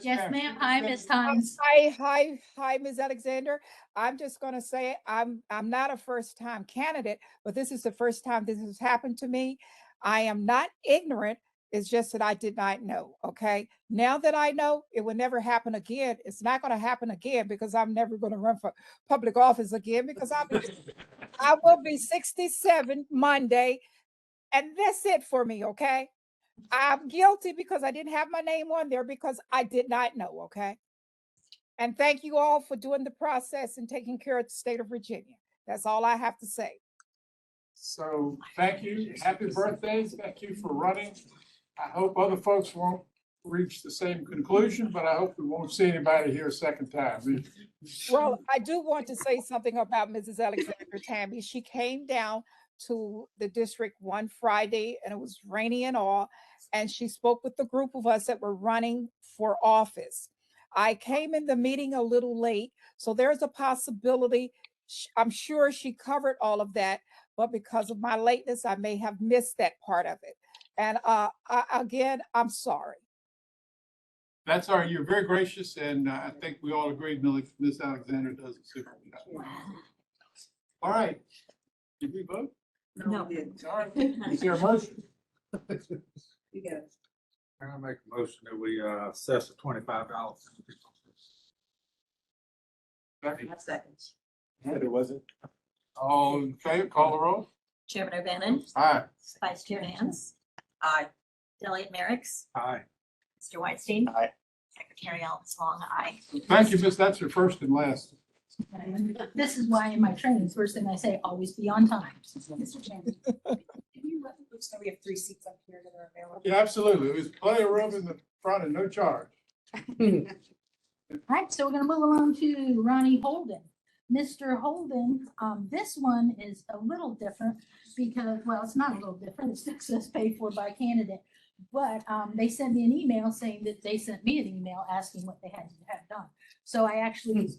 Yes, ma'am. Hi, Ms. Tynes. Hi, Ms. Alexander. I'm just gonna say, I'm not a first-time candidate, but this is the first time this has happened to me. I am not ignorant. It's just that I did not know, okay? Now that I know, it will never happen again. It's not gonna happen again because I'm never gonna run for public office again because I will be 67 Monday, and that's it for me, okay? I'm guilty because I didn't have my name on there because I did not know, okay? And thank you all for doing the process and taking care of the state of Virginia. That's all I have to say. So thank you. Happy birthday. Thank you for running. I hope other folks won't reach the same conclusion, but I hope we won't see anybody here a second time. Well, I do want to say something about Mrs. Alexander Tammy. She came down to the district one Friday and it was rainy and all, and she spoke with the group of us that were running for office. I came in the meeting a little late, so there's a possibility, I'm sure she covered all of that, but because of my lateness, I may have missed that part of it. And again, I'm sorry. That's all right. You're very gracious, and I think we all agree Ms. Alexander does a super job. All right. Did we vote? No. we didn't. Is there a motion? You got it. I'm gonna make a motion that we assess a $25. Second. My seconds. Said it wasn't. All in favor, call the roll. Chairman O'Bannon, Aye. Vice Chair Vance, Aye. Delegate Merrick's, Aye. Mr. Weinstein. Aye. Secretary Elvis Long, aye. Thank you, Miss. That's your first and last. This is why in my trainings, first thing I say, always be on time. Mr. Chairman, can you let me, so we have 3 seats up here that are available? Yeah, absolutely. There's plenty of room in the front and no charge. All right, so we're gonna move along to Ronnie Holden. Mr. Holden, this one is a little different because, well, it's not a little different, it's success paid for by candidate. But they sent me an email saying that they sent me an email asking what they had to have done. So I actually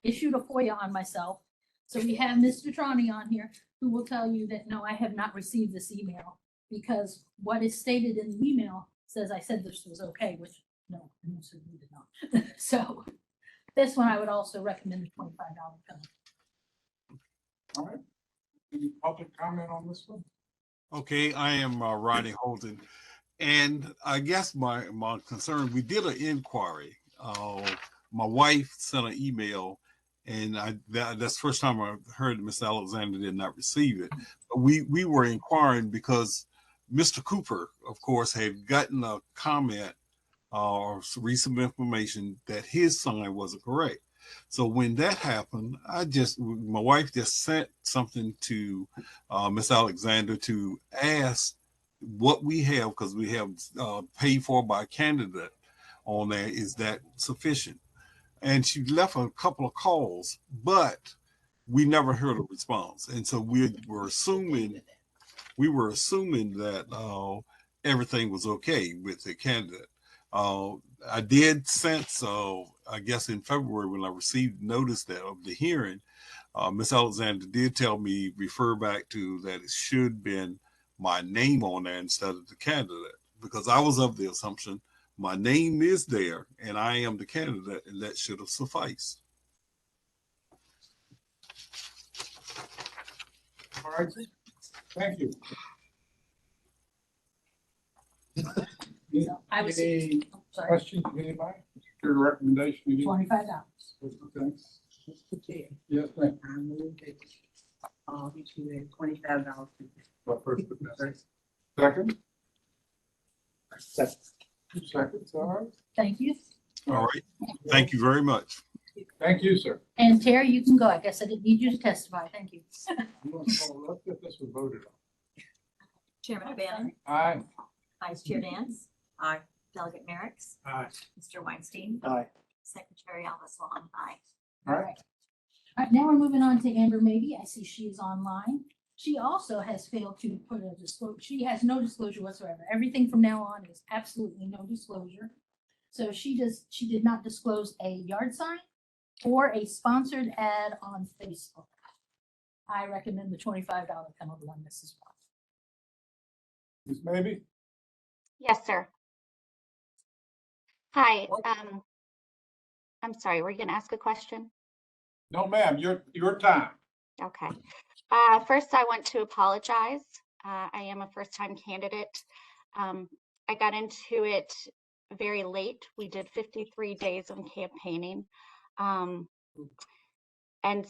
issued a FOIA on myself. So we have Mr. Trani on here who will tell you that, no, I have not received this email because what is stated in the email says I said this was okay, which no, I certainly did not. So this one I would also recommend the $25 penalty. All right. Any public comment on this one? Okay, I am Ronnie Holden. And I guess my concern, we did an inquiry. My wife sent an email and that's the first time I heard Ms. Alexander did not receive it. But we were inquiring because Mr. Cooper, of course, had gotten a comment or recent information that his sign wasn't correct. So when that happened, my wife just sent something to Ms. Alexander to ask what we have, because we have paid for by candidate on there, is that sufficient? And she left a couple of calls, but we never heard a response. And so we were assuming that everything was okay with the candidate. I did sense, I guess in February when I received notice that of the hearing, Ms. Alexander did tell me, refer back to that it should have been my name on there instead of the candidate, because I was of the assumption my name is there and I am the candidate, and that should have sufficed. All right. Thank you. I was, Any sorry, questions from anybody? Your recommendation again? $25. Okay. Yes, ma'am. I move that, we should have $25. What first? Second? Second. 2 seconds, all right. Thank you. All right. Thank you very much. Thank you, sir. And Terry, you can go. I guess I didn't need you to testify. Thank you. Let's get this one voted on. Chairman O'Bannon, Aye. Vice Chair Vance, Aye. Delegate Merrick's, Aye. Mr. Weinstein, Aye. Secretary Elvis Long, aye. All right. All right, now we're moving on to Amber Maybe. I see she is online. She also has failed to put a disclosure. She has no disclosure whatsoever. Everything from now on is absolutely no disclosure. So she did not disclose a yard sign or a sponsored ad on Facebook. I recommend the $25 penalty on this as well. Ms. Maybe? Yes, sir. Hi, I'm sorry, were you gonna ask a question? No, ma'am, your time. Okay. First, I want to apologize. I am a first-time candidate. I got into it very late. We did 53 days of campaigning. And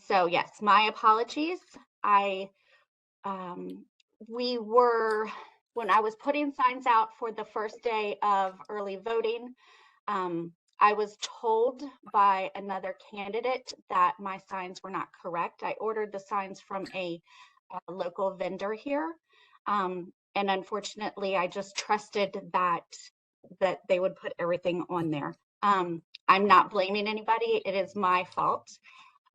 so, yes, my apologies. When I was putting signs out for the first day of early voting, I was told by another candidate that my signs were not correct. I ordered the signs from a local vendor here. And unfortunately, I just trusted that they would put everything on there. I'm not blaming anybody. It is my fault.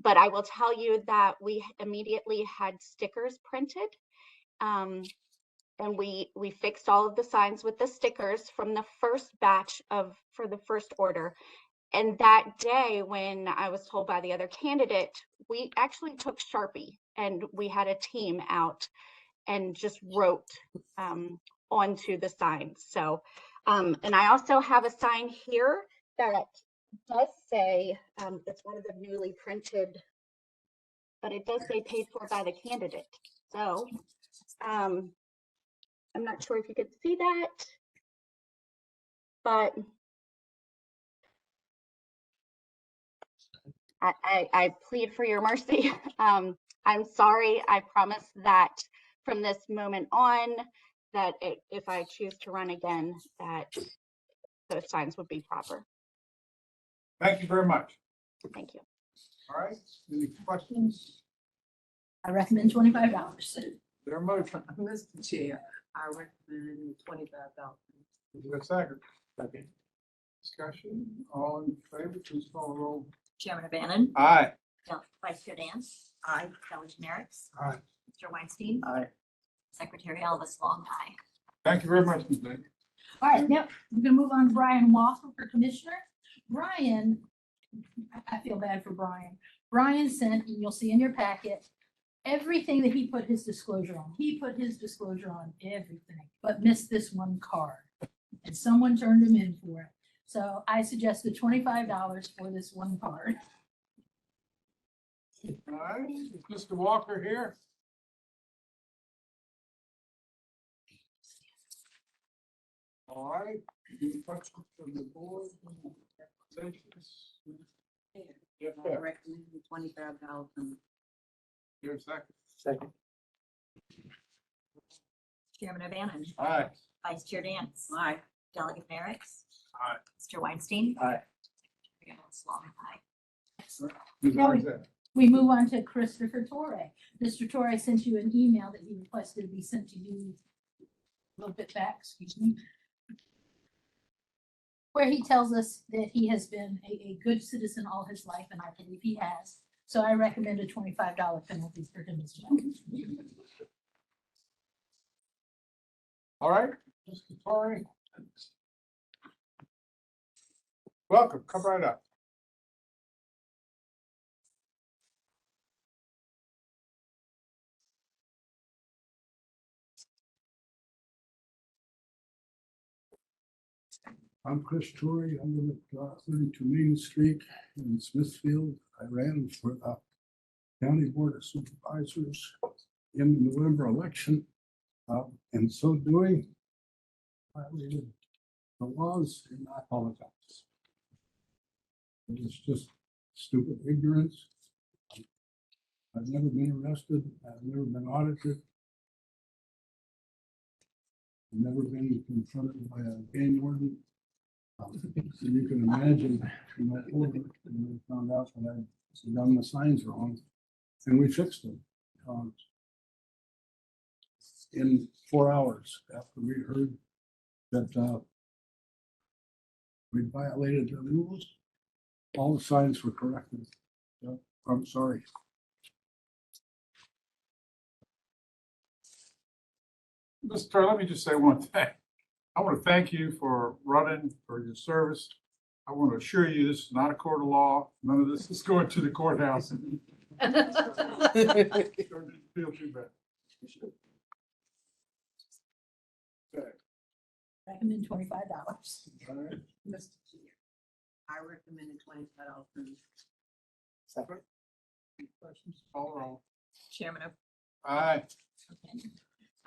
But I will tell you that we immediately had stickers printed. And we fixed all of the signs with the stickers from the first batch for the first order. And that day, when I was told by the other candidate, we actually took Sharpie and we had a team out and just wrote onto the signs. So, and I also have a sign here that does say, it's one of the newly printed, but it does say paid for by the candidate. So I'm not sure if you could see that, but I plead for your mercy. I'm sorry. I promise that from this moment on, that if I choose to run again, that those signs would be proper. Thank you very much. Thank you. All right, any questions? I recommend $25. There a motion? Mr. Chair, I recommend $25. Is there a second? Second. Discussion, all in favor, please call the roll. Chairman O'Bannon. Aye. Vice Chair Dance. Aye. Delegate Merrick's. Aye. Mr. Weinstein. Aye. Secretary Elvis Long, aye. Thank you very much, Ms. Baker. All right, now we're gonna move on to Brian Walker for Commissioner. Brian, I feel bad for Brian. Brian sent, and you'll see in your packet, everything that he put his disclosure on. He put his disclosure on everything, but missed this one card. And someone turned him in for it. So I suggested $25 for this one card. All right, is Mr. Walker here? All right, any questions from the board? Yes, I sir. recommend $25. Here a second. Second. Chairman O'Bannon. Aye. Vice Chair Dance. Aye. Delegate Merrick's. Aye. Mr. Weinstein. Aye. Secretary Elvis Long, aye. Ms. Now Isaac. we move on to Christopher Torre. Mr. Torre sent you an email that he requested to be sent to you a little bit back, excuse me, where he tells us that he has been a good citizen all his life, and I believe he has. So I recommend a $25 penalty for him as well. All right, Mr. Torrey. Welcome, come right up. I'm Chris Torrey. I live at 32 Main Street in Smithfield. I ran for the County Board of Supervisors in the November election. In so doing, I violated the laws and I apologize. It's just stupid ignorance. I've never been arrested. I've never been audited. I've never been confronted by a game warden. So you can imagine, from that order, when we found out that I'd done the signs wrong, and we fixed them. In 4 hours after we heard that we violated the rules, all the signs were corrected. I'm sorry. Mr. Torrey, let me just say one thing. I want to thank you for running, for your service. I want to assure you, this is not a court of law. None of this is going to the courthouse. Don't feel too bad. Okay. Recommend $25. All right. Mr. Chair, I recommend $25. Second. Any questions? Call the roll. Chairman Aye. O'Bannon.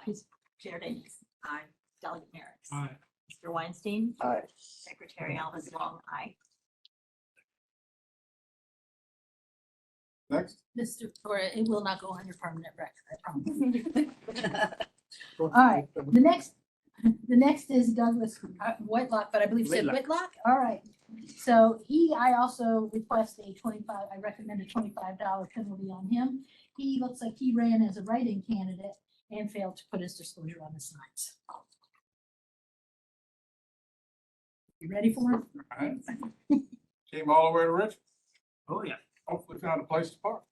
Vice Chair Dance. Aye. Delegate Merrick's. Aye. Mr. Weinstein. Aye. Secretary Elvis Long, aye. Next. Mr. Torre, it will not go on your permanent record, I promise. All right, the next is Douglas Whitlock, but I believe said Whitlock. All right. So I also request I recommend a $25 penalty on him. He looks like he ran as a write-in candidate and failed to put his disclosure on the signs. You ready for him? All right. Came all the way to Richmond. Oh, yeah, Hopefully found a place to park.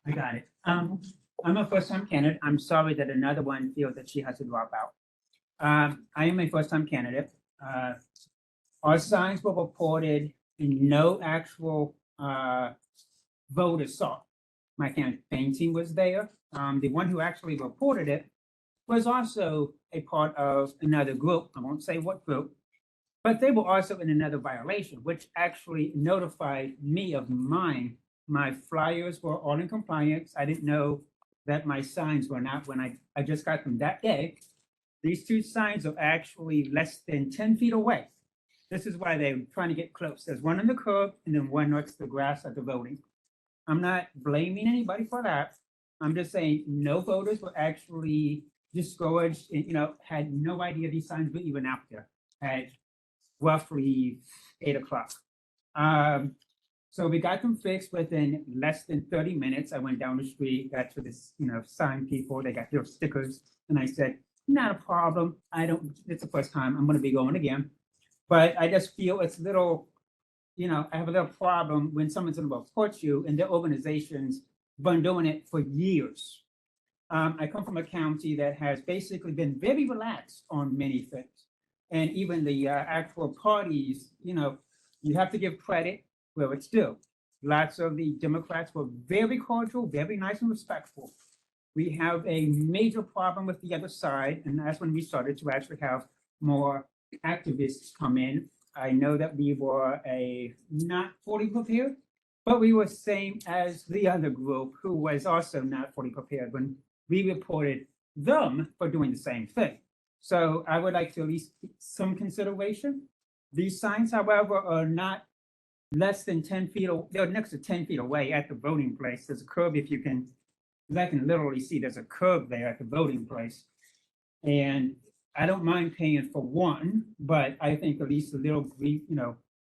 I got it. I'm a first-time candidate. I'm sorry that another one feels that she has to drop out. I am a first-time candidate. Our signs were reported and no actual voters saw. My campaign team was there. The one who actually reported it was also a part of another group. I won't say what group, but they were also in another violation, which actually notified me of mine. My flyers were all in compliance. I didn't know that my signs were not, when I just got them that day. These two signs are actually less than 10 feet away. This is why they're trying to get close. There's one on the curb and then one next to the grass at the voting. I'm not blaming anybody for that. I'm just saying no voters were actually discouraged and, had no idea these signs were even out there at roughly 8 o'clock. So we got them fixed within less than 30 minutes. I went down the street, got to this, sign people, they got their stickers. And I said, not a problem. It's the first time I'm gonna be going again. But I just feel it's little, I have a little problem when someone's gonna report you and their organization's been doing it for years. I come from a county that has basically been very relaxed on many things. And even the actual parties, you have to give credit where it's due. Lots of the Democrats were very cordial, very nice and respectful. We have a major problem with the other side, and that's when we started to actually have more activists come in. I know that we were not fully prepared, but we were same as the other group who was also not fully prepared when we reported them for doing the same thing. So I would like to at least some consideration. These signs, however, are not less than 10 feet, they're next to 10 feet away at the voting place. There's a curb I can literally see there's a curb there at the voting place. And I don't mind paying for one, but I think at least a little,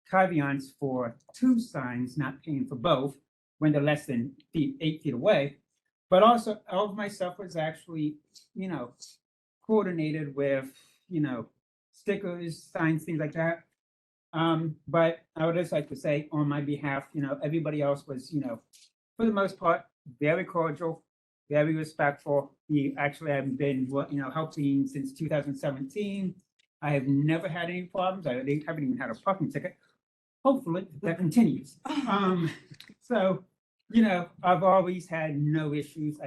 caveats for two signs, not paying for both when they're less than 8 feet away. But also all of my stuff was actually, coordinated with, stickers, signs, things like that. But I would just like to say on my behalf, everybody else was, for the most part, very cordial, very respectful. We actually have been, helping since 2017. I have never had any problems. I haven't even had a parking ticket. Hopefully that continues. So, I've always had no issues.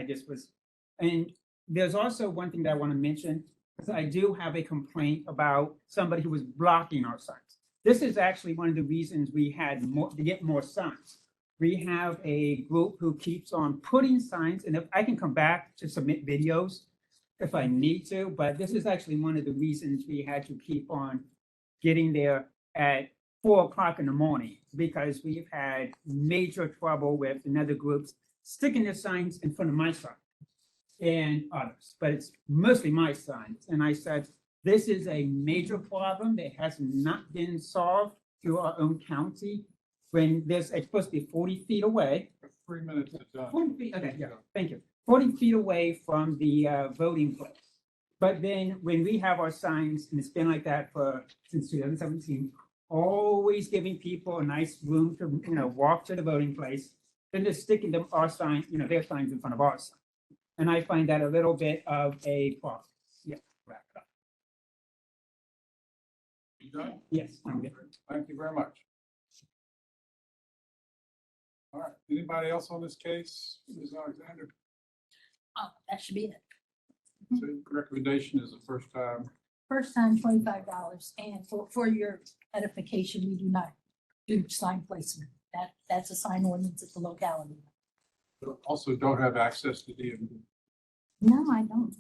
And there's also one thing that I want to mention, because I do have a complaint about somebody who was blocking our signs. This is actually one of the reasons we had to get more signs. We have a group who keeps on putting signs, and if I can come back to submit videos if I need to, but this is actually one of the reasons we had to keep on getting there at 4 o'clock in the morning, because we've had major trouble with another groups sticking their signs in front of my sign and others, but it's mostly my signs. And I said, this is a major problem that has not been solved through our own county when it's supposed to be 40 feet away. 3 minutes is done. 40 feet, okay, yeah, thank you. 40 feet away from the voting place. But then when we have our signs, and it's been like that since 2017, always giving people a nice room to, walk to the voting place, then they're sticking their signs in front of our sign. And I find that a little bit of a problem. Yeah, wrap it up. You done? Yes, I'm good. Thank you very much. All right, anybody else on this case? Ms. Alexander? Oh, that should be it. So recommendation is the first time. First time, $25, and for your edification, we do not do sign placement. That's a sign ordinance at the locality. But also don't have access to DMV. No, I don't.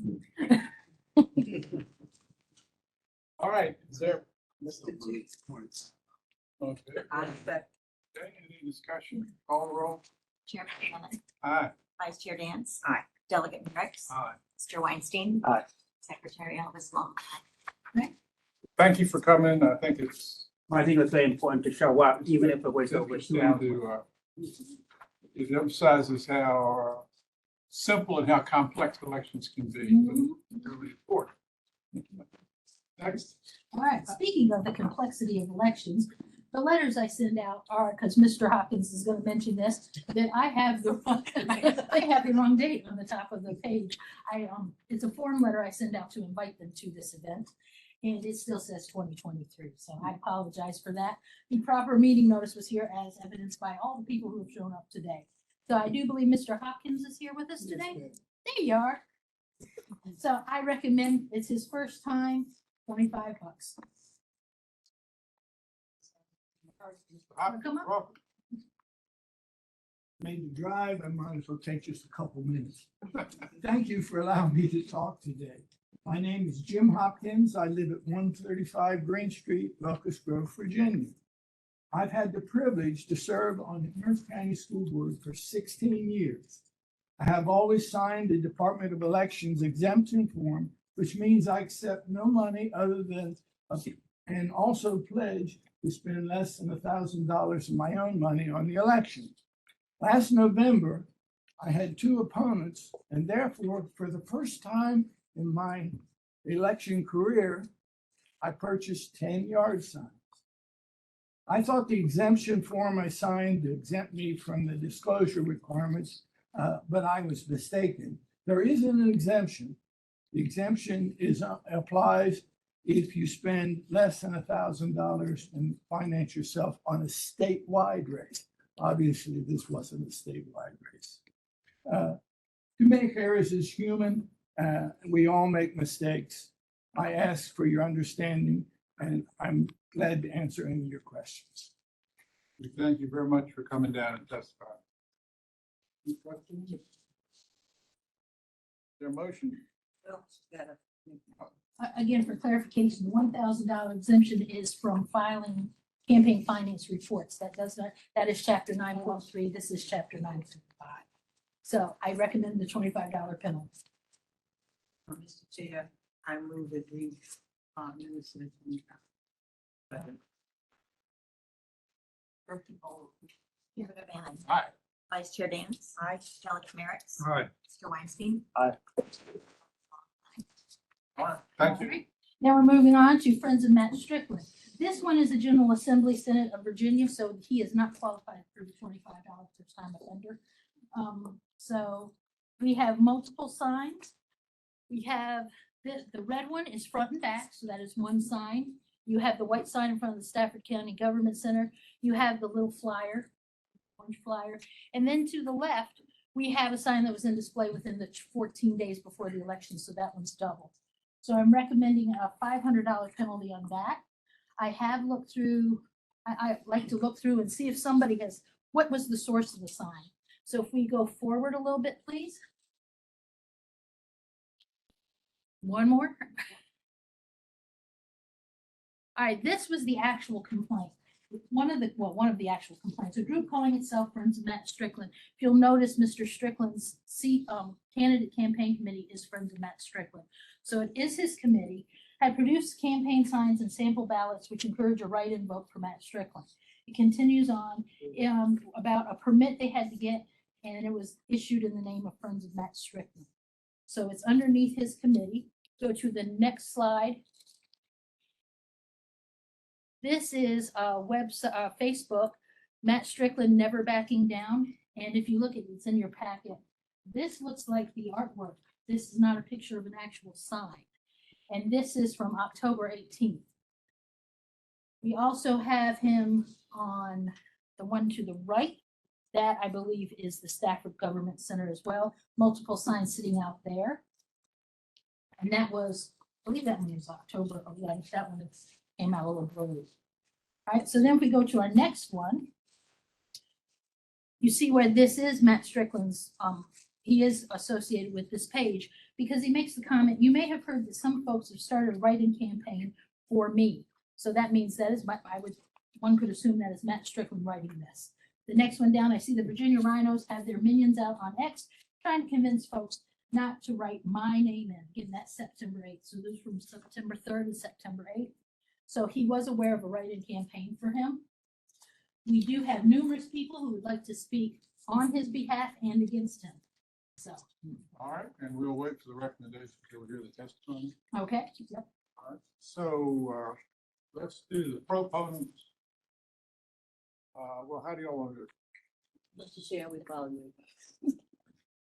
All right, is there? Okay. Okay, any discussion? Call the roll. Chairman Bennett, Aye. Vice Chair Dance. Aye. Delegate Rex. Aye. Mr. Weinstein. Aye. Secretary Elvis Long. Thank you for coming. I think it's. I think it's very important to show up, even if it was over 2 hours. It emphasizes how simple and how complex elections can be. But really important. Next. All right, speaking of the complexity of elections, the letters I send out are, because Mr. Hopkins is going to mention this, that I have the wrong date on the top of the page. It's a form letter I send out to invite them to this event, and it still says 2023. So I apologize for that. The proper meeting notice was here as evidenced by all the people who have shown up today. So I do believe Mr. Hopkins is here with us today. There you are. So I recommend, it's his first time, $25. Come up. made the drive, I might as well take just a couple minutes. Thank you for allowing me to talk today. My name is Jim Hopkins. I live at 135 Green Street, Locust Grove, Virginia. I've had the privilege to serve on the Emmet County School Board for 16 years. I have always signed the Department of Elections exemption form, which means I accept no money other than, and also pledge to spend less than $1,000 of my own money on the election. Last November, I had two opponents, and therefore, for the first time in my election career, I purchased 10 yard signs. I thought the exemption form I signed to exempt me from the disclosure requirements, but I was mistaken. There isn't an exemption. The exemption applies if you spend less than $1,000 and finance yourself on a statewide race. Obviously, this wasn't a statewide race. To make errors is human. We all make mistakes. I ask for your understanding, and I'm glad to answer any of your questions. We thank you very much for coming down and testifying. Any questions? Is there a motion? Again, for clarification, the $1,000 exemption is from filing campaign finance reports. That is chapter 9.3. This is chapter 9.5. So I recommend the $25 penalty. Mr. Chair, I move that we, Chairman Bannon. Aye. Vice Chair Dance. Aye. Delegate Merritt. Aye. Mr. Weinstein. Aye. Thank you. Alright. Now we're moving on to Friends of Matt Strickland. This one is the General Assembly Senate of Virginia, so he is not qualified for the $25 first time offender. So we have multiple signs. We have the red one is front and back, so that is one sign. You have the white sign in front of the Stafford County Government Center. You have the little flyer, orange flyer. And then to the left, we have a sign that was in display within the 14 days before the election, so that one's double. So I'm recommending a $500 penalty on that. I have looked through, I like to look through and see if somebody has, what was the source of the sign? So if we go forward a little bit, please. One more. All right, this was the actual complaint. One of the actual complaints, a group calling itself Friends of Matt Strickland. If you'll notice, Mr. Strickland's candidate campaign committee is Friends of Matt Strickland. So it is his committee, had produced campaign signs and sample ballots which encourage a write-in vote for Matt Strickland. It continues on about a permit they had to get, and it was issued in the name of Friends of Matt Strickland. So it's underneath his committee. Go to the next slide. This is a website, Facebook, Matt Strickland Never Backing Down. And if you look at it, it's in your packet. This looks like the artwork. This is not a picture of an actual sign. And this is from October 18th. We also have him on the one to the right. That I believe is the Stafford Government Center as well. Multiple signs sitting out there. And that was, I believe that one was October. Oh yeah, that one came out a little blue. All right, so then if we go to our next one, you see where this is Matt Strickland's, he is associated with this page because he makes the comment, you may have heard that some folks have started a write-in campaign for me. So that means that is one could assume that is Matt Strickland writing this. The next one down, I see the Virginia Rhinos have their minions out on X trying to convince folks not to write my name in. Again, that's September 8th. So those from September 3rd and September 8th. So he was aware of a write-in campaign for him. We do have numerous people who would like to speak on his behalf and against him. So. All right, and we'll wait for the recommendation until we hear the testimony. Okay. Yep. All right, so let's do the proponents. Well, how do y'all want to do it? Mr. Chair, we follow you.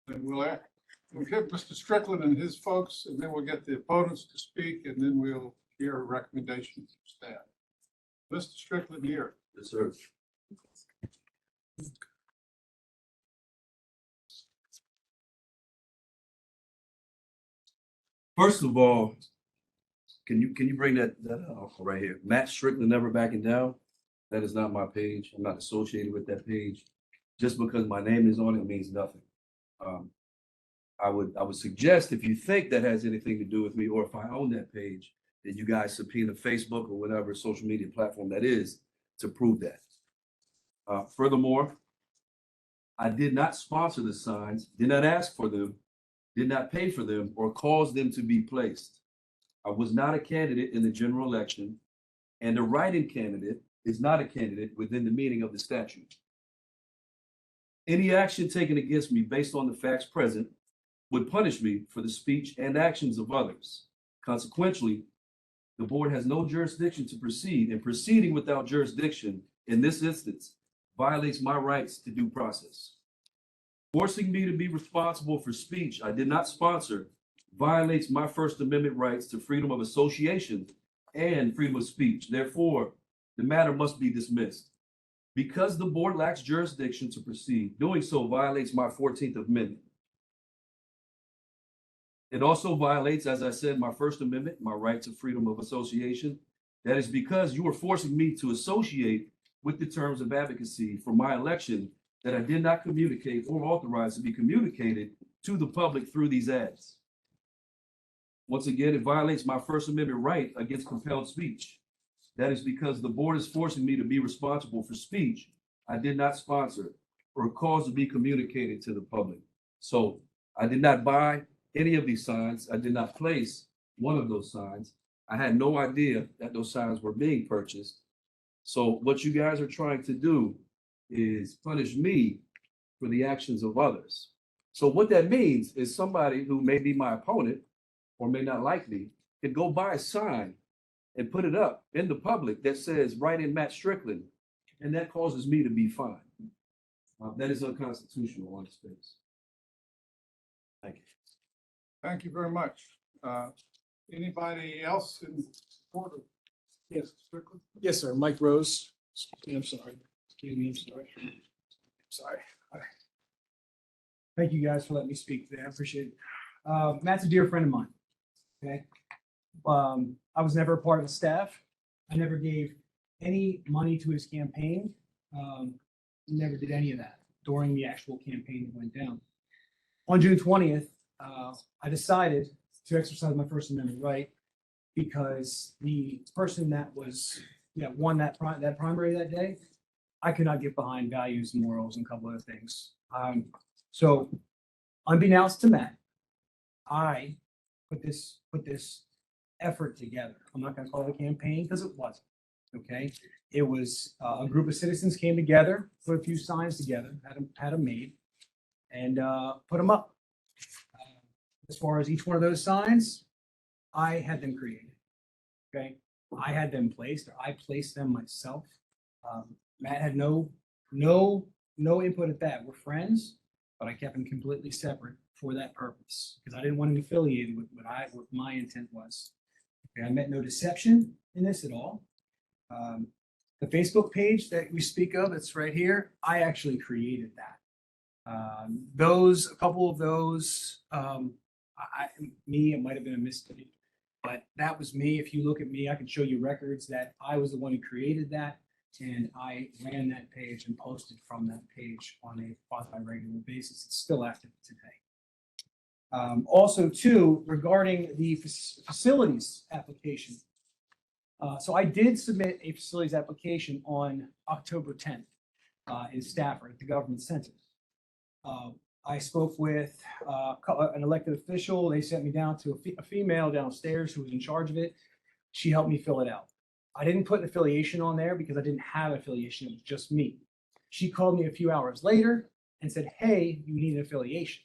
Then we'll get Mr. Strickland and his folks, and then we'll get the opponents to speak, and then we'll hear a recommendation from staff. Mr. Strickland here. Yes, sir. First of all, can you bring that right here? Matt Strickland Never Backing Down. That is not my page. I'm not associated with that page. just because my name is on it means nothing. I would suggest if you think that has anything to do with me, or if I own that page, that you guys subpoena Facebook or whatever social media platform that is to prove that. Furthermore, I did not sponsor the signs, did not ask for them, did not pay for them, or cause them to be placed. I was not a candidate in the general election, and a write-in candidate is not a candidate within the meaning of the statute. Any action taken against me based on the facts present would punish me for the speech and actions of others. Consequently, the board has no jurisdiction to proceed, and proceeding without jurisdiction in this instance violates my rights to due process. Forcing me to be responsible for speech I did not sponsor violates my First Amendment rights to freedom of association and freedom of speech. Therefore, the matter must be dismissed. Because the board lacks jurisdiction to proceed, doing so violates my 14th Amendment. It also violates, as I said, my First Amendment, my right to freedom of association. That is because you are forcing me to associate with the terms of advocacy for my election that I did not communicate or authorize to be communicated to the public through these ads. Once again, it violates my First Amendment right against compelled speech. That is because the board is forcing me to be responsible for speech I did not sponsor or cause to be communicated to the public. So I did not buy any of these signs. I did not place one of those signs. I had no idea that those signs were being purchased. So what you guys are trying to do is punish me for the actions of others. So what that means is somebody who may be my opponent or may not like me can go buy a sign and put it up in the public that says, "Write in Matt Strickland," and that causes me to be fined. That is unconstitutional on its face. Thank you. Thank you very much. Anybody else in support of? Yes, Strickland? Yes, sir. Mike Rose. I'm sorry. Excuse me, I'm sorry. Sorry. Thank you guys for letting me speak today. I appreciate it. Matt's a dear friend of mine. Okay. I was never a part of the staff. I never gave any money to his campaign. Never did any of that during the actual campaign that went down. On June 20th, I decided to exercise my First Amendment right because the person that won that primary that day, I could not get behind values, morals, and a couple other things. So unbeknownst to Matt, I put this effort together. I'm not going to call it a campaign because it wasn't. Okay, it was a group of citizens came together, put a few signs together, had them made, and put them up. As far as each one of those signs, I had them created. Okay, I had them placed, or I placed them myself. Matt had no input at that. We're friends, but I kept him completely separate for that purpose because I didn't want him affiliated with what my intent was. Okay, I meant no deception in this at all. The Facebook page that we speak of, it's right here. I actually created that. A couple of those, it might have been a mistake, but that was me. If you look at me, I can show you records that I was the one who created that, and I ran that page and posted from that page on a quasi-regular basis. It's still active today. Also, too, regarding the facilities application. So I did submit a facilities application on October 10th in Stafford at the government center. I spoke with an elected official. They sent me down to a female downstairs who was in charge of it. She helped me fill it out. I didn't put an affiliation on there because I didn't have an affiliation. It was just me. She called me a few hours later and said, "Hey, you need an affiliation."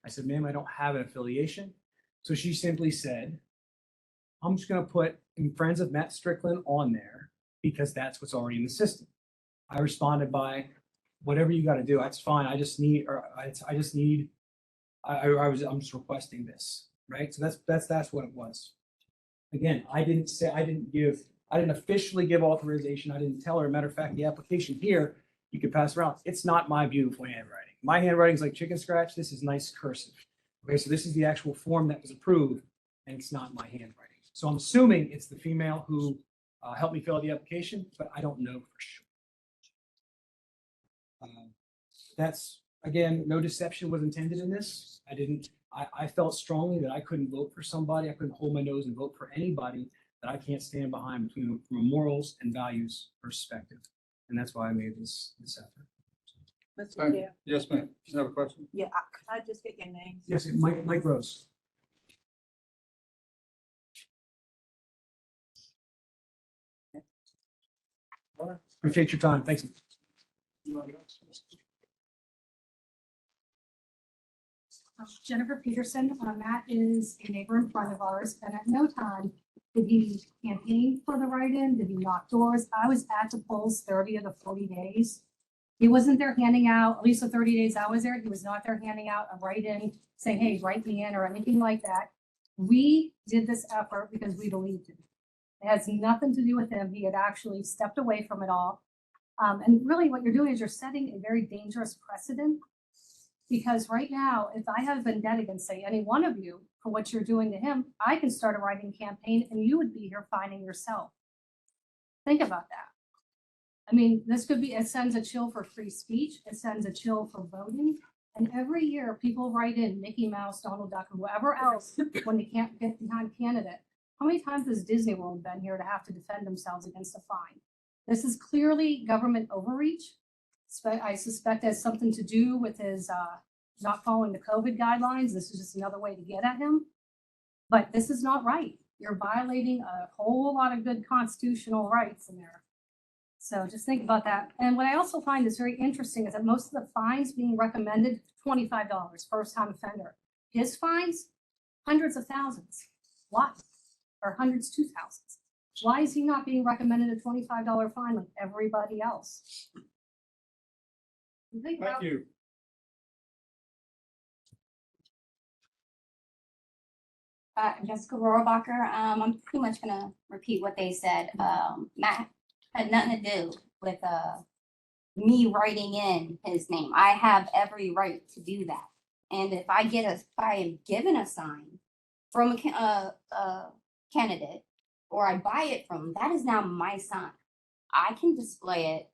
I said, "Ma'am, I don't have an affiliation." So she simply said, "I'm just going to put Friends of Matt Strickland on there because that's what's already in the system." I responded by, "Whatever you got to do, that's fine. I'm just requesting this," right? So that's what it was. Again, I didn't officially give authorization. I didn't tell her. Matter of fact, the application here, you can pass around. It's not my beautiful handwriting. My handwriting is like chicken scratch. This is nice cursive. Okay, so this is the actual form that was approved, and it's not my handwriting. So I'm assuming it's the female who helped me fill out the application, but I don't know for sure. That's, again, no deception was intended in this. I felt strongly that I couldn't vote for somebody. I couldn't hold my nose and vote for anybody that I can't stand behind from a morals and values perspective. And that's why I made this effort. Mr. Thank Chair, Yes, ma'am. You have a question? yeah, could I just get your name? Yes, Mike Rose. Appreciate your time. Thanks. Jennifer Peterson, Matt is a neighbor in front of ours, and at no time did he campaign for the write-in, did he knock doors? I was at the polls 30 of the 40 days. He wasn't there handing out, at least the 30 days I was there, he was not there handing out a write-in, saying, hey, write me in or anything like that. We did this effort because we believed in it. It has nothing to do with him. He had actually stepped away from it all. And really what you're doing is you're setting a very dangerous precedent. Because right now, if I have a vendetta against, say, any one of you for what you're doing to him, I can start a writing campaign and you would be here fining yourself. Think about that. I mean, this could be, it sends a chill for free speech. It sends a chill for voting. And every year people write in Mickey Mouse, Donald Duck, and whoever else when they can't get behind a candidate. How many times has Disney World been here to have to defend themselves against a fine? This is clearly government overreach. I suspect it has something to do with his not following the COVID guidelines. This is just another way to get at him. But this is not right. You're violating a whole lot of good constitutional rights in there. So just think about that. And what I also find is very interesting is that most of the fines being recommended, $25, first time offender. His fines, hundreds of thousands. Why? Or hundreds to thousands. Why is he not being recommended a $25 fine like everybody else? Thank you. Jessica Rohrabacher. I'm pretty much gonna repeat what they said. Matt had nothing to do with me writing in his name. I have every right to do that. And if I am given a sign from a candidate, or I buy it from, that is now my sign. I can display it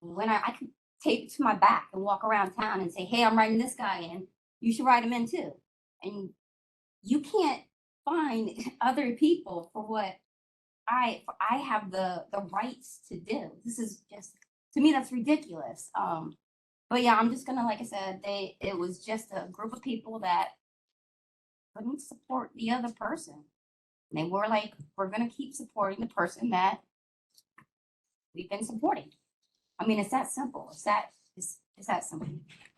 when I can tape it to my back and walk around town and say, hey, I'm writing this guy in. You should write him in too. And you can't find other people for what I have the rights to do. This is just, to me, that's ridiculous. But yeah, I'm just gonna, like I said, it was just a group of people that couldn't support the other person. And they were like, we're gonna keep supporting the person that we've been supporting. I mean, it's that simple. It's that simple.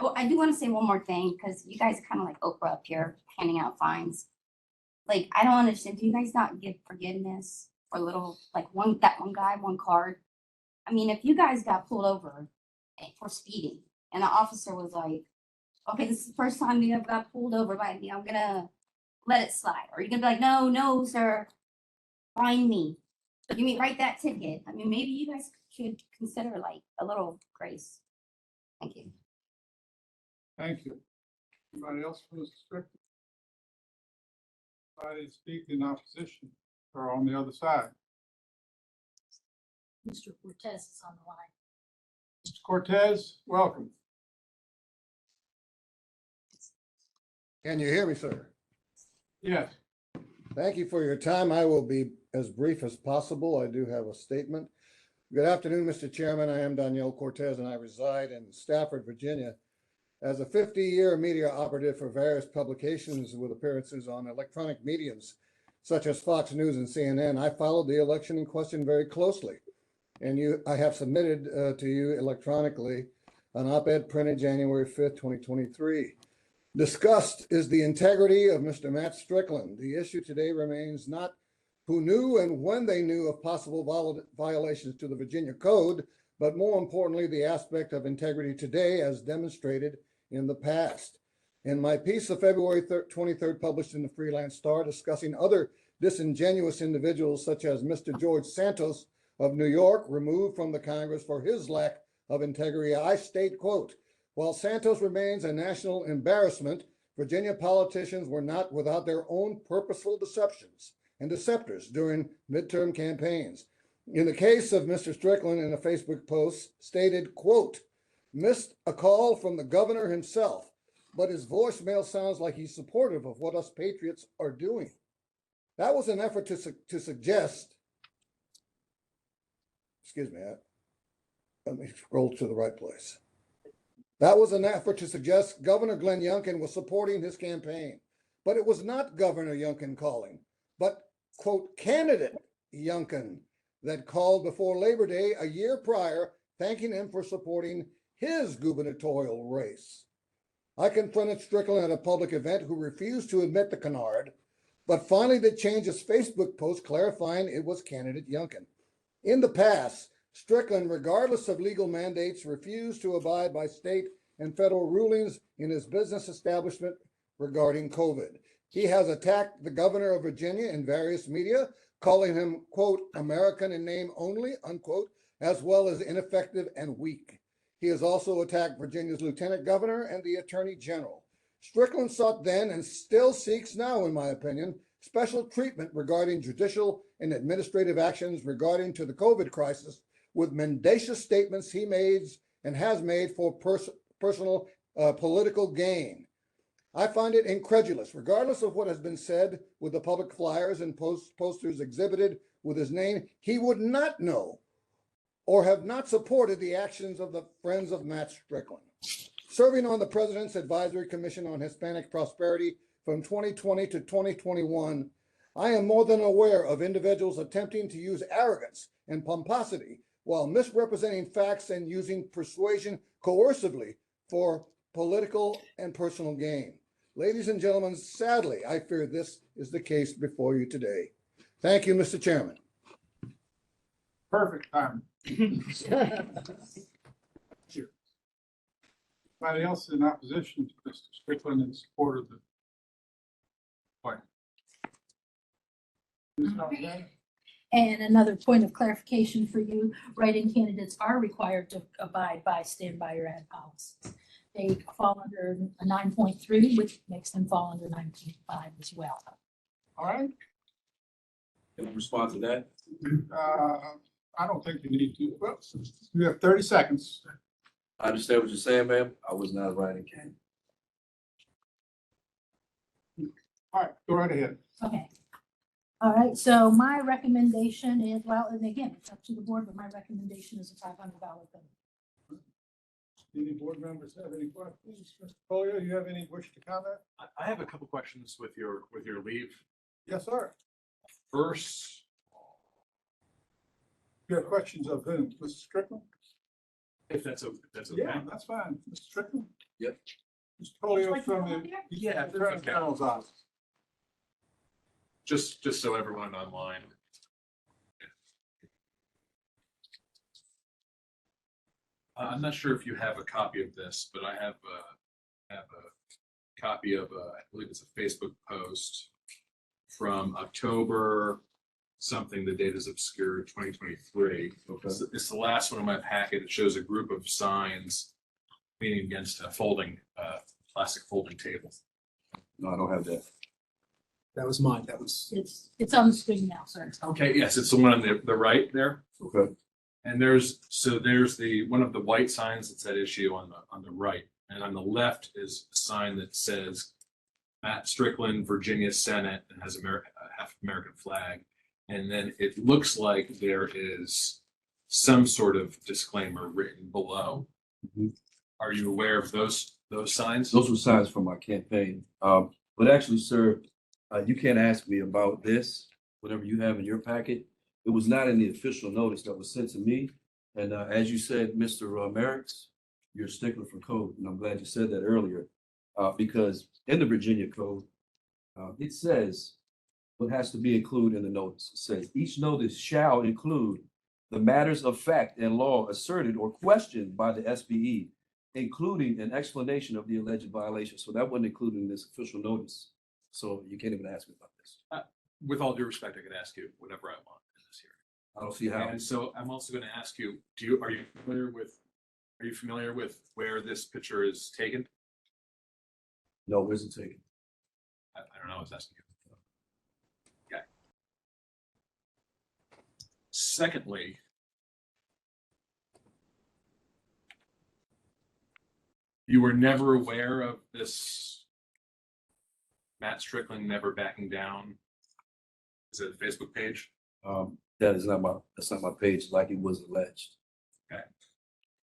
Oh, I do want to say one more thing, because you guys are kind of like Oprah up here handing out fines. Like, I don't understand. Do you guys not give forgiveness for little, like that one guy, one card? I mean, if you guys got pulled over for speeding and the officer was like, okay, this is the first time you ever got pulled over by me, I'm gonna let it slide. Or you're gonna be like, no, sir, fine me. Give me, write that ticket. I mean, maybe you guys should consider like a little grace. Thank you. Thank you. Anybody else from the district? Anybody speak in opposition or on the other side? Mr. Cortez is on the line. Mr. Cortez, welcome. Can you hear me, sir? Yes. Thank you for your time. I will be as brief as possible. I do have a statement. Good afternoon, Mr. Chairman. I am Danielle Cortez and I reside in Stafford, Virginia. As a 50-year media operative for various publications with appearances on electronic mediums, such as Fox News and CNN, I followed the election in question very closely. And I have submitted to you electronically an op-ed printed January 5th, 2023. Discussed is the integrity of Mr. Matt Strickland. The issue today remains not who knew and when they knew of possible violations to the Virginia Code, but more importantly, the aspect of integrity today as demonstrated in the past. In my piece of February 23rd, published in the Freelance Star, discussing other disingenuous individuals such as Mr. George Santos of New York, removed from the Congress for his lack of integrity, I state, quote, while Santos remains a national embarrassment, Virginia politicians were not without their own purposeful deceptions and deceptors during midterm campaigns. In the case of Mr. Strickland, in a Facebook post stated, quote, missed a call from the governor himself, but his voicemail sounds like he's supportive of what us patriots are doing. That was an effort to suggest, excuse me, let me scroll to the right place. That was an effort to suggest Governor Glenn Youngkin was supporting his campaign, but it was not Governor Youngkin calling, but quote, candidate Youngkin that called before Labor Day a year prior, thanking him for supporting his gubernatorial race. I confronted Strickland at a public event who refused to admit the canard, but finally did change his Facebook post clarifying it was candidate Youngkin. In the past, Strickland, regardless of legal mandates, refused to abide by state and federal rulings in his business establishment regarding COVID. He has attacked the governor of Virginia in various media, calling him, quote, American in name only, unquote, as well as ineffective and weak. He has also attacked Virginia's lieutenant governor and the attorney general. Strickland sought then and still seeks now, in my opinion, special treatment regarding judicial and administrative actions regarding to the COVID crisis with mendacious statements he made and has made for personal political gain. I find it incredulous, regardless of what has been said with the public flyers and posters exhibited with his name, he would not know or have not supported the actions of the Friends of Matt Strickland. Serving on the President's Advisory Commission on Hispanic Prosperity from 2020 to 2021, I am more than aware of individuals attempting to use arrogance and pomposity while misrepresenting facts and using persuasion coercively for political and personal gain. Ladies and gentlemen, sadly, I fear this is the case before you today. Thank you, Mr. Chairman. Perfect time. Anybody else in opposition to Mr. Strickland in support of the point? Ms. Alexander? And another point of clarification for you, write-in candidates are required to abide by stand by your ad policies. They fall under a 9.3, which makes them fall under 9.5 as well. All right. Can I respond to that? I don't think you need to. Well, you have 30 seconds. I understand what you're saying, ma'am. I was not writing candidate. All right, go right ahead. Okay. All right, so my recommendation is, well, and again, it's up to the board, but my recommendation is a $500 thing. Any board members have any questions? Mr. Polio, you have any wish to comment? I have a couple questions with your leave. Yes, sir. First, You have questions of whom? Mr. Strickland? if that's okay. Yeah, that's fine. Mr. Strickland? Yep. Mr. Polio from the Yeah, Attorney okay. General's office. Just so everyone online. I'm not sure if you have a copy of this, but I have a copy of I believe it's a Facebook post from October something. The date is obscure, 2023. Okay. It's the last one in my packet. It shows a group of signs leaning against a plastic folding table. No, I don't have that. That was mine. That was. It's on the screen now, sir. Okay, yes, it's the one on the right there. Okay. And there's the one of the white signs that's at issue on the right, and on the left is a sign that says Matt Strickland, Virginia Senate, and has a half American flag. And then it looks like there is some sort of disclaimer written below. Mhm. Are you aware of those signs? Those were signs from my campaign. But actually, sir, you can't ask me about this, whatever you have in your packet. It was not in the official notice that was sent to me. And as you said, Mr. Merrick's, you're a stickler for code. And I'm glad you said that earlier. Because in the Virginia code, it says what has to be included in the notice. It says each notice shall include the matters of fact and law asserted or questioned by the SBE, including an explanation of the alleged violation. So that wasn't included in this official notice. So you can't even ask me about this. With all due respect, I can ask you whatever I want in this hearing. I don't see how. And so I'm also going to ask you, are you familiar with where this picture is taken? No, where's it taken? I don't know. I was asking you. Okay. Secondly, You were never aware of this Matt Strickland never backing down? Is it a Facebook page? That's not my page like it was alleged. Okay.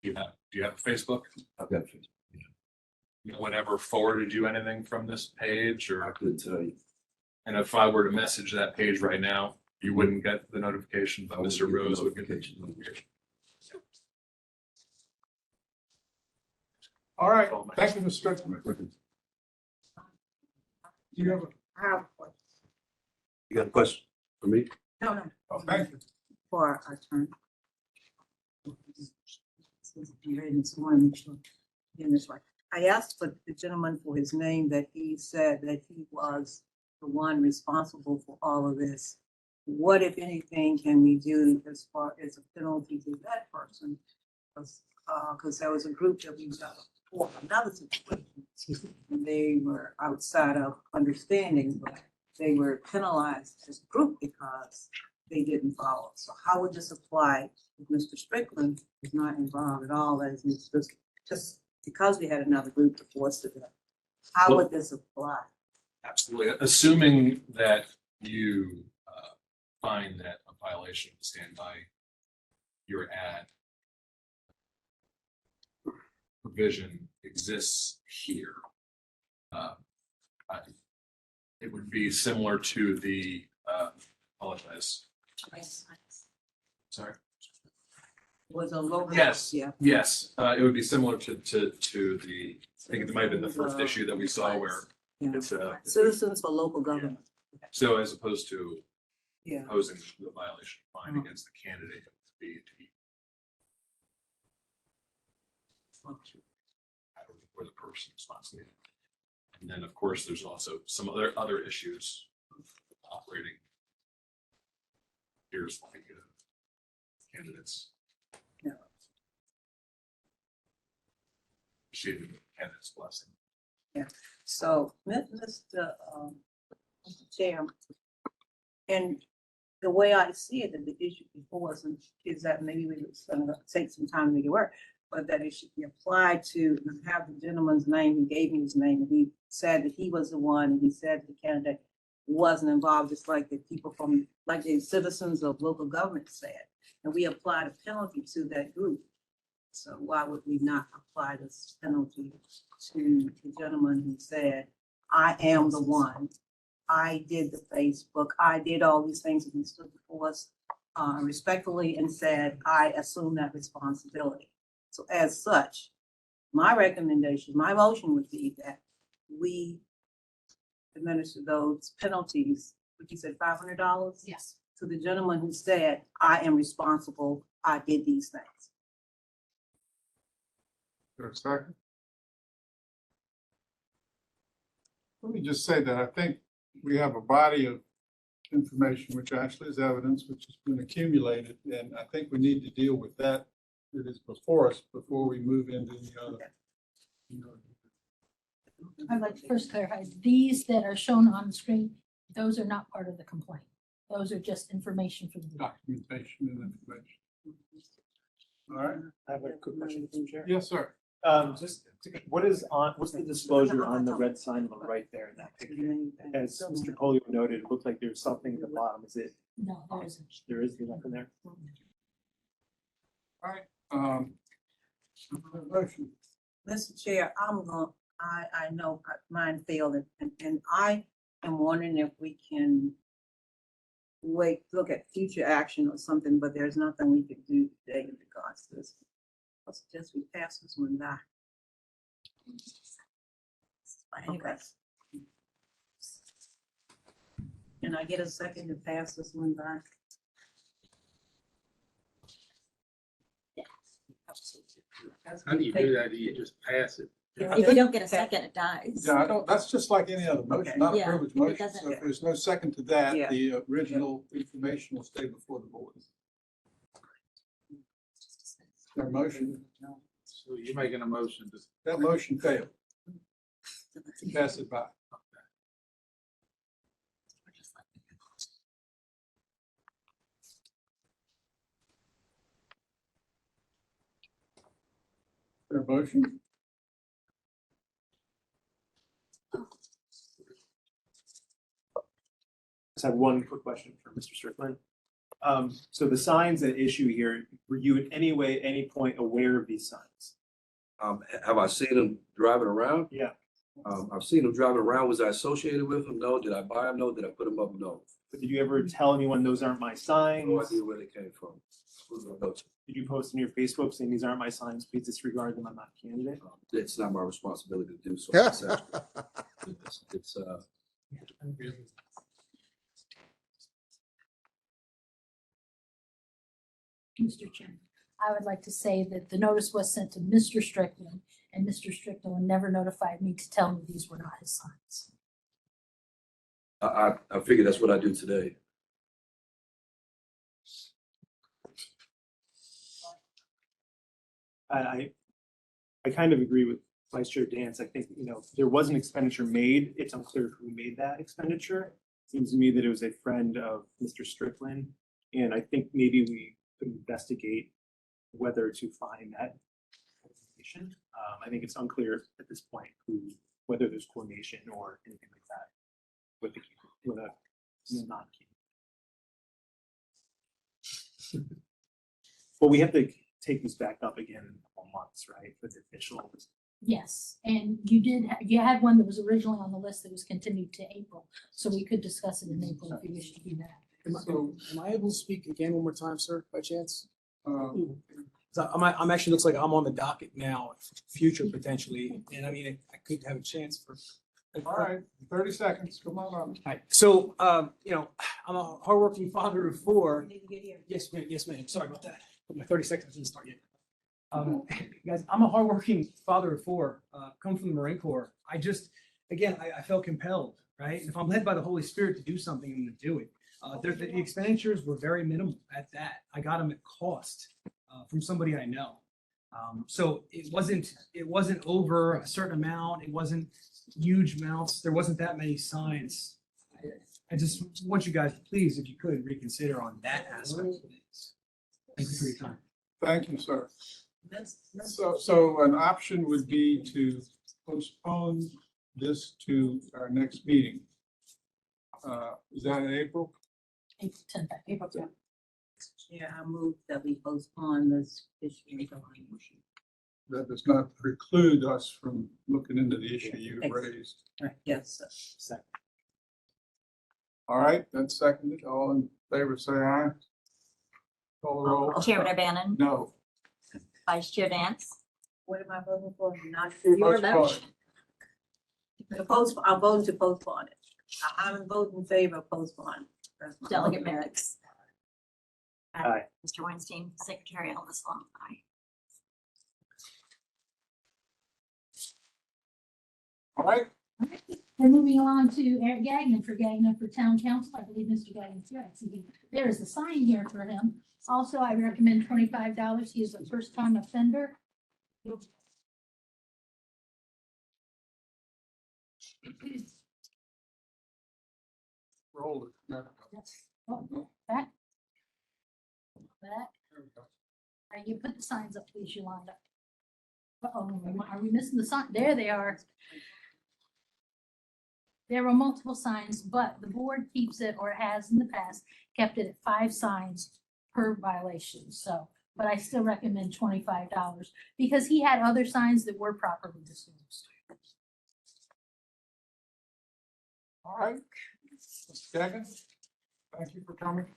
Do you have a Facebook? I've got Facebook. No one ever forwarded you anything from this page I or? couldn't tell you. And if I were to message that page right now, you wouldn't get the notification, but I wouldn't Mr. get the Rose would get the notification. notification. All right, thank you, Mr. Strickland. Do you have a? I have a question. You got a question for me? No. Oh, thank you. For our turn. Since you read this morning, make sure you're getting this right. I asked for the gentleman for his name that he said that he was the one responsible for all of this. What, if anything, can we do as far as a penalty to that person? Because there was a group that we got for another situation. And they were outside of understanding, but they were penalized as a group because they didn't follow. So how would this apply if Mr. Strickland is not involved at all as just because we had another group before us to do? How would this apply? Absolutely. Assuming that you find that a violation of the standby your ad provision exists here, it would be similar to the, apologize. Sorry. Was a local. Yes, Yeah. yes, it would be similar to the, I think it might have been the first issue that we saw where it's Citizens for local government. so as opposed to Yeah. imposing the violation fine against the candidate of the BET. Or the person responsible. And then, of course, there's also some other issues of operating. Here's like candidates. Yeah. Receiving the candidate's blessing. Yeah, so, Mr. Chair, and the way I see it, that the issue before us is that maybe we was gonna take some time to make it work, but that it should be applied to have the gentleman's name. He gave me his name, and he said that he was the one, and he said the candidate wasn't involved, just like the people from, like the citizens of local government said, and we applied a penalty to that group. So why would we not apply this penalty to the gentleman who said, I am the one, I did the Facebook, I did all these things, and he stood before us respectfully and said, I assume that responsibility. So as such, my recommendation, my motion would be that we administer those penalties, what you said, $500? Yes. To the gentleman who said, I am responsible, I did these things. For a second. Let me just say that I think we have a body of information, which actually is evidence, which has been accumulated, and I think we need to deal with that is before us before we move into the other. I'd like to first clarify, these that are shown on the screen, those are not part of the complaint. Those are just information for the board. Documentation and information. All right. I have a quick question, Madam Chair. Yes, sir. What's the disclosure on the red sign on the right there in that picture? As Mr. Polio noted, it looked like there's something at the bottom. Is it? No, there isn't. There is nothing there? All right. Motion. Mr. Chair, I know mine failed, and I am wondering if we can look at future action or something, but there's nothing we can do today in regards to this. I suggest we pass this one by. Okay. Can I get a second to pass this one by? How do you do that? Do you just pass it? If you don't get a second, it dies. Yeah, I don't, that's just like any other motion, not a Yeah, privilege it motion. doesn't- So if there's no second to that, Yeah. the original information will stay before the board. Their motion, So you're making a motion to. that motion failed. Pass it by. Their motion? Just have one quick question for Mr. Strickland. So the signs at issue here, were you in any way, any point aware of these signs? Have I seen them driving around? Yeah. I've seen them driving around. Was I associated with them? No. Did I buy them? No. Did I put them up? No. But did you ever tell anyone those aren't my signs? No idea where they came from. Did you post on your Facebook saying these aren't my signs, please disregard them, I'm not a candidate? It's not my responsibility to do so. It's Mr. Chairman, I would like to say that the notice was sent to Mr. Strickland, and Mr. Strickland never notified me to tell me these were not his signs. I figure that's what I do today. I kind of agree with Vice Chair Dance. I think, there was an expenditure made. It's unclear who made that expenditure. Seems to me that it was a friend of Mr. Strickland. And I think maybe we could investigate whether to find that information. I think it's unclear at this point whether there's coordination or anything like that with a non-candidate. Well, we have to take these back up again in a couple months, right, for the official. Yes, and you had one that was originally on the list that was continued to April, so we could discuss it in April if you wish to do that. Am I able to speak again one more time, sir, by chance? I'm actually, looks like I'm on the docket now, future potentially, and I mean, I could have a chance for. All right, 30 seconds, come on. All right, so, I'm a hardworking father of four. Yes, ma'am, sorry about that. My 30 seconds didn't start yet. Guys, I'm a hardworking father of four, come from the Marine Corps. I felt compelled, right? And if I'm led by the Holy Spirit to do something, I'm gonna do it. The expenditures were very minimal at that. I got them at cost, from somebody I know. So it wasn't over a certain amount. It wasn't huge amounts. There wasn't that many signs. I just want you guys, please, if you could, reconsider on that aspect of things. Thank you for your time. Thank you, sir. So an option would be to postpone this to our next meeting. Is that in April? April 10th. April 10th. Yeah, I move that we postpone this issue. That does not preclude us from looking into the issue you raised. Yes, sir. All right, that's seconded. All in favor, say aye. Call the roll. Chairman O'Bannon. No. Vice Chair Dance. What am I voting for? Not Your motion. I'm voting to postpone it. I'm voting in favor of postponing. Delegate Merrick's. Aye. Mr. Weinstein, Secretary Elvis Long, aye. All right. We're moving along to Eric Gagnon for Town Council. I believe Mr. Gagnon's here. I see there is a sign here for him. Also, I recommend $25. He is a first-time offender. Roll it. Back. All right, you put the signs up, please, Yolanda. Uh-oh, are we missing the sign? There they are. There are multiple signs, but the board keeps it, or has in the past, kept it at 5 signs per violation. So, but I still recommend $25 because he had other signs that were properly disclosed. All right. Mr. Gagnon, thank you for coming.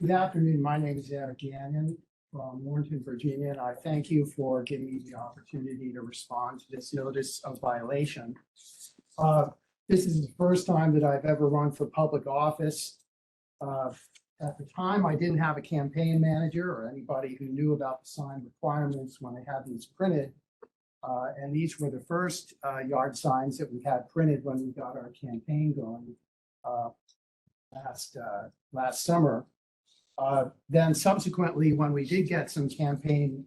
Good afternoon. My name is Eric Gagnon from Warrenton, Virginia, and I thank you for giving me the opportunity to respond to this notice of violation. This is the first time that I've ever run for public office. At the time, I didn't have a campaign manager or anybody who knew about the sign requirements when I had these printed. And these were the first yard signs that we had printed when we got our campaign going last summer. Then subsequently, when we did get some campaign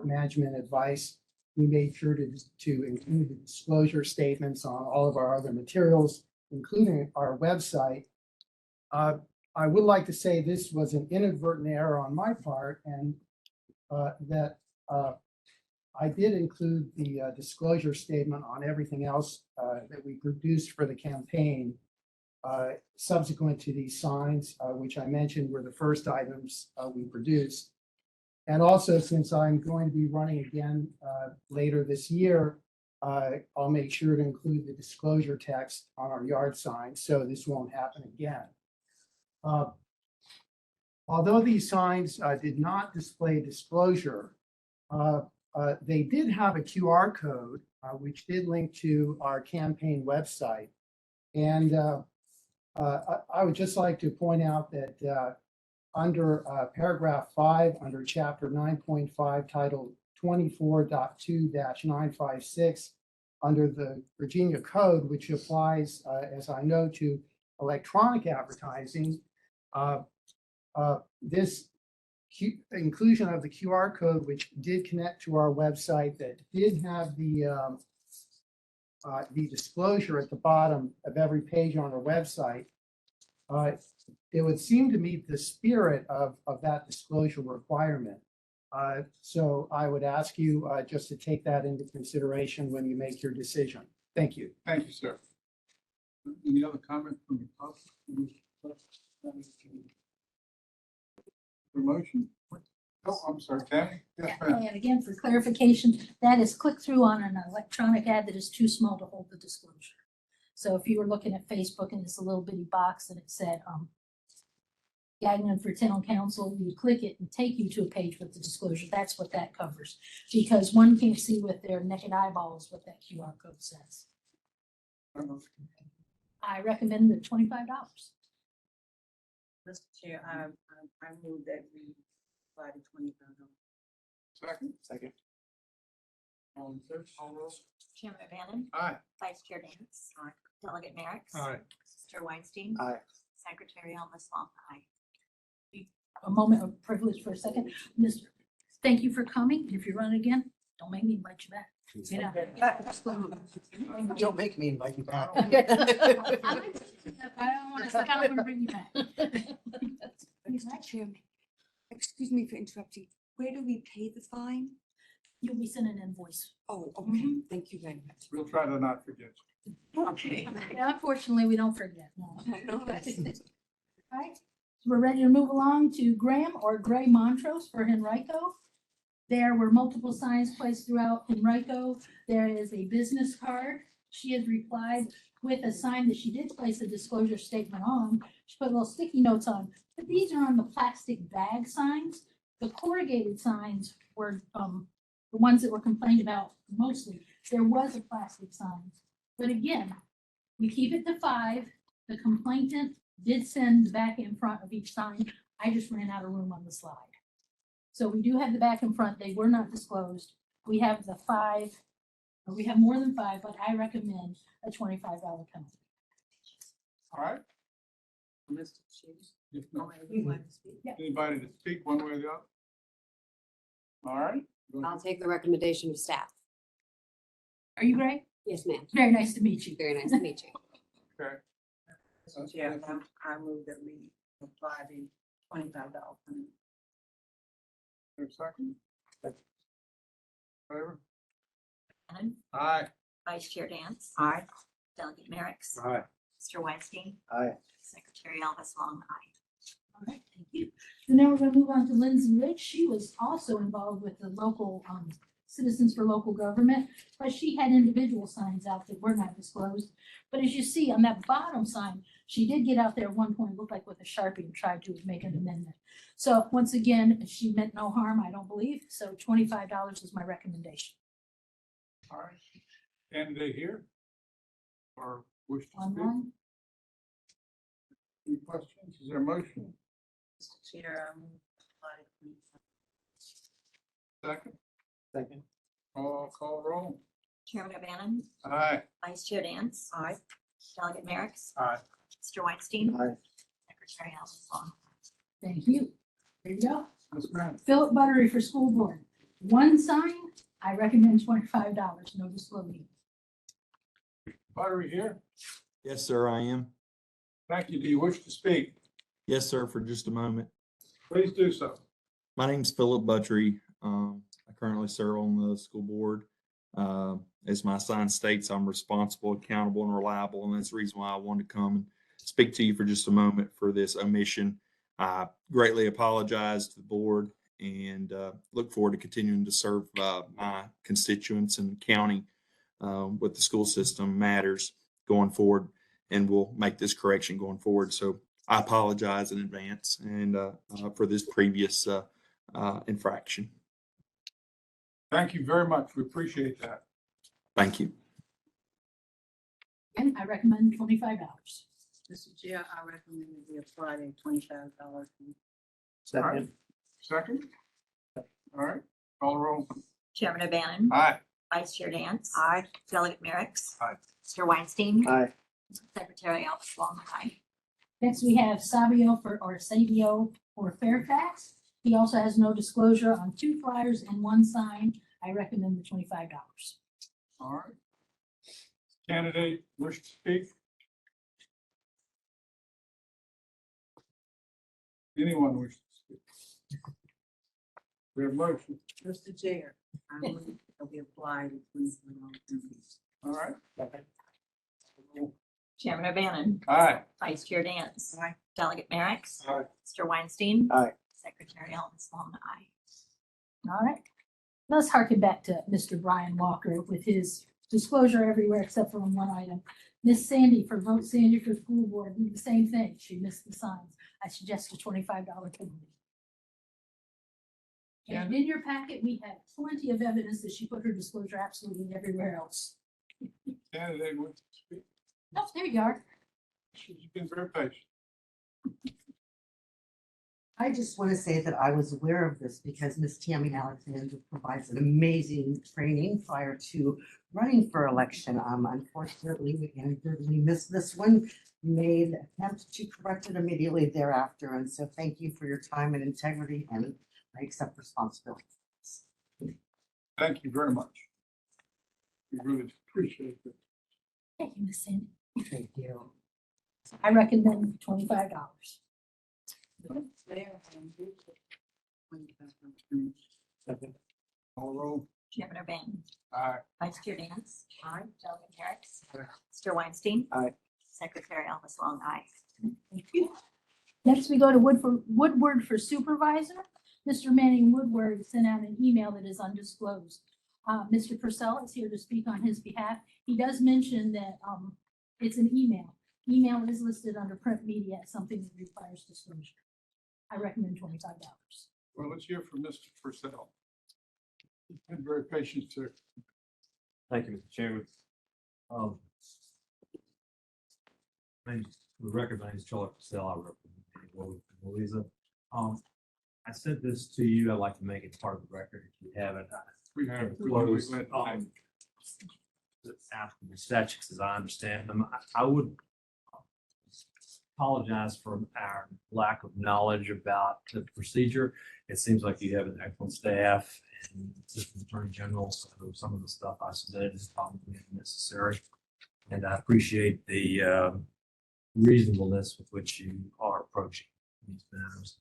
management advice, we made sure to include the disclosure statements on all of our other materials, including our website. I would like to say this was an inadvertent error on my part, and that I did include the disclosure statement on everything else that we produced for the campaign subsequent to these signs, which I mentioned were the first items we produced. And also, since I'm going to be running again later this year, I'll make sure to include the disclosure text on our yard signs, so this won't happen again. Although these signs did not display disclosure, they did have a QR code, which did link to our campaign website. And I would just like to point out that under paragraph 5, under chapter 9.5, titled 24.2-956, under the Virginia Code, which applies, as I know, to electronic advertising, this inclusion of the QR code, which did connect to our website, that did have the disclosure at the bottom of every page on our website, it would seem to meet the spirit of that disclosure requirement. So I would ask you just to take that into consideration when you make your decision. Thank you. Thank you, sir. Any other comments from the public? Promotion? Oh, I'm sorry, Tammy? Yes, ma'am. And again, for clarification, that is click through on an electronic ad that is too small to hold the disclosure. So if you were looking at Facebook and it's a little bitty box and it said, Gagnon for Town Council, you click it and take you to a page with the disclosure. That's what that covers. Because one can't see with their naked eyeballs what that QR code says. I recommend the $25. Mr. Chair, I move that we apply the $25. Second? Second. All in favor, call roll. Chairman O'Bannon. Aye. Vice Chair Dance. Aye. Delegate Merrick. Aye. Mr. Weinstein. Aye. Secretary Elmas Long. Aye. A moment of privilege for a second. Mr. Thank you for coming. If you run again, don't make me invite you back. Get out. Don't make me invite you back. I don't want to bring you back. Mr. Chairman, excuse me for interrupting. Where do we pay the fine? You'll be sent an invoice. Oh, okay. Thank you very much. We'll try to not forget. Okay. Unfortunately, we don't forget. No. No, that's- All right, so we're ready to move along to Graham or Gray Montrose for Henrico. There were multiple signs placed throughout Henrico. There is a business card. She has replied with a sign that she did place a disclosure statement on. She put little sticky notes on, but these are on the plastic bag signs. The corrugated signs were the ones that were complained about mostly. There was a plastic sign. But again, we keep it to 5. The complainant did send the back and front of each sign. I just ran out of room on the slide. So we do have the back and front. They were not disclosed. We have the 5, or we have more than 5, but I recommend a $25 penalty. All right. Mr. Chair. If not, Anyone to speak? anybody to speak one way or the other? All right. I'll take the recommendation of staff. Are you Gray? Yes, ma'am. Very nice to meet you. Very nice to meet you. Okay. Mr. Chair, I move that we apply the $25 penalty. Is there a second? Favor? O'Bannon. Aye. Vice Chair Dance. Aye. Delegate Merrick. Aye. Mr. Weinstein. Aye. Secretary Elvis Long. Aye. All right, thank you. So now we're going to move on to Lindsay Rich. She was also involved with the local Citizens for Local Government, but she had individual signs out that were not disclosed. But as you see on that bottom sign, she did get out there at one point, looked like with a Sharpie, and tried to make an amendment. So once again, she meant no harm, I don't believe. So $25 is my recommendation. All right. Candidate here? Or wish to speak? Online? Any questions? Is there a motion? Mr. Chair, I move to apply the Second? Second. Call roll. Chairman O'Bannon. Aye. Vice Chair Dance. Aye. Delegate Merrick. Aye. Mr. Weinstein. Aye. Secretary Elvis Long. Thank you. There you go. Yes, ma'am. Philip Buttery for School Board. One sign, I recommend $25, no disclosure. Buttery here? Yes, sir, I am. Thank you. Do you wish to speak? Yes, sir, for just a moment. Please do so. My name's Philip Buttrey. I currently serve on the school board. As my sign states, I'm responsible, accountable, and reliable, and that's the reason why I wanted to come and speak to you for just a moment for this omission. I greatly apologize to the board and look forward to continuing to serve my constituents and county with the school system matters going forward, and we'll make this correction going forward. So I apologize in advance and for this previous infraction. Thank you very much. We appreciate that. Thank you. And I recommend $25. Mr. Chair, I recommend that we apply a $25. Second. Second? All right, call the roll. Chairman O'Bannon. Aye. Vice Chair Dance. Aye. Delegate Merrick's. Aye. Mr. Weinstein. Aye. Secretary Ellis Long. Aye. Next, we have Savio for Fairfax. He also has no disclosure on 2 flyers and 1 sign. I recommend the $25. All right. Candidate wish to speak? Anyone wish to speak? We have a motion. Mr. Chair, I move that we apply the $25. All right. Chairman O'Bannon. Aye. Vice Chair Dance. Aye. Delegate Merrick's. Aye. Mr. Weinstein. Aye. Secretary Ellis Long. Aye. All right. Let's harken back to Mr. Brian Walker with his disclosure everywhere except for on 1 item. Miss Sandy for Vote Sandy for School Board, did the same thing. She missed the signs. I suggest a $25 penalty. And in your packet, we have plenty of evidence that she put her disclosure absolutely everywhere else. Candidate wish to speak? Oh, there you are. She's been very patient. I just want to say that I was aware of this because Miss Tammy Alexander provides an amazing training prior to running for election. Unfortunately, we inadvertently missed this one, made an attempt to correct it immediately thereafter. And so thank you for your time and integrity, and I accept responsibility. Thank you very much. We really appreciate it. Thank you, Miss Sandy. Thank you. I recommend $25. Second. Call the roll. Chairman O'Bannon. Aye. Vice Chair Dance. Aye. Delegate Merrick's. Mr. Weinstein. Aye. Secretary Ellis Long. Aye. Thank you. Next, we go to Woodward for Supervisor. Mr. Manning Woodward sent out an email that is undisclosed. Mr. Purcell is here to speak on his behalf. He does mention that it's an email. Email is listed under print media as something that requires disclosure. I recommend $25. Well, let's hear from Mr. Purcell. He's been very patient, sir. Thank you, Mr. Chairman. The record name is Charlie Purcell. I represent Louisa. I sent this to you. I'd like to make it part of the record if you haven't. We have. After the statutes, as I understand them, I would apologize for our lack of knowledge about the procedure. It seems like you have an excellent staff and Assistant Attorney General, so some of the stuff I submitted is probably unnecessary. And I appreciate the reasonableness with which you are approaching these matters.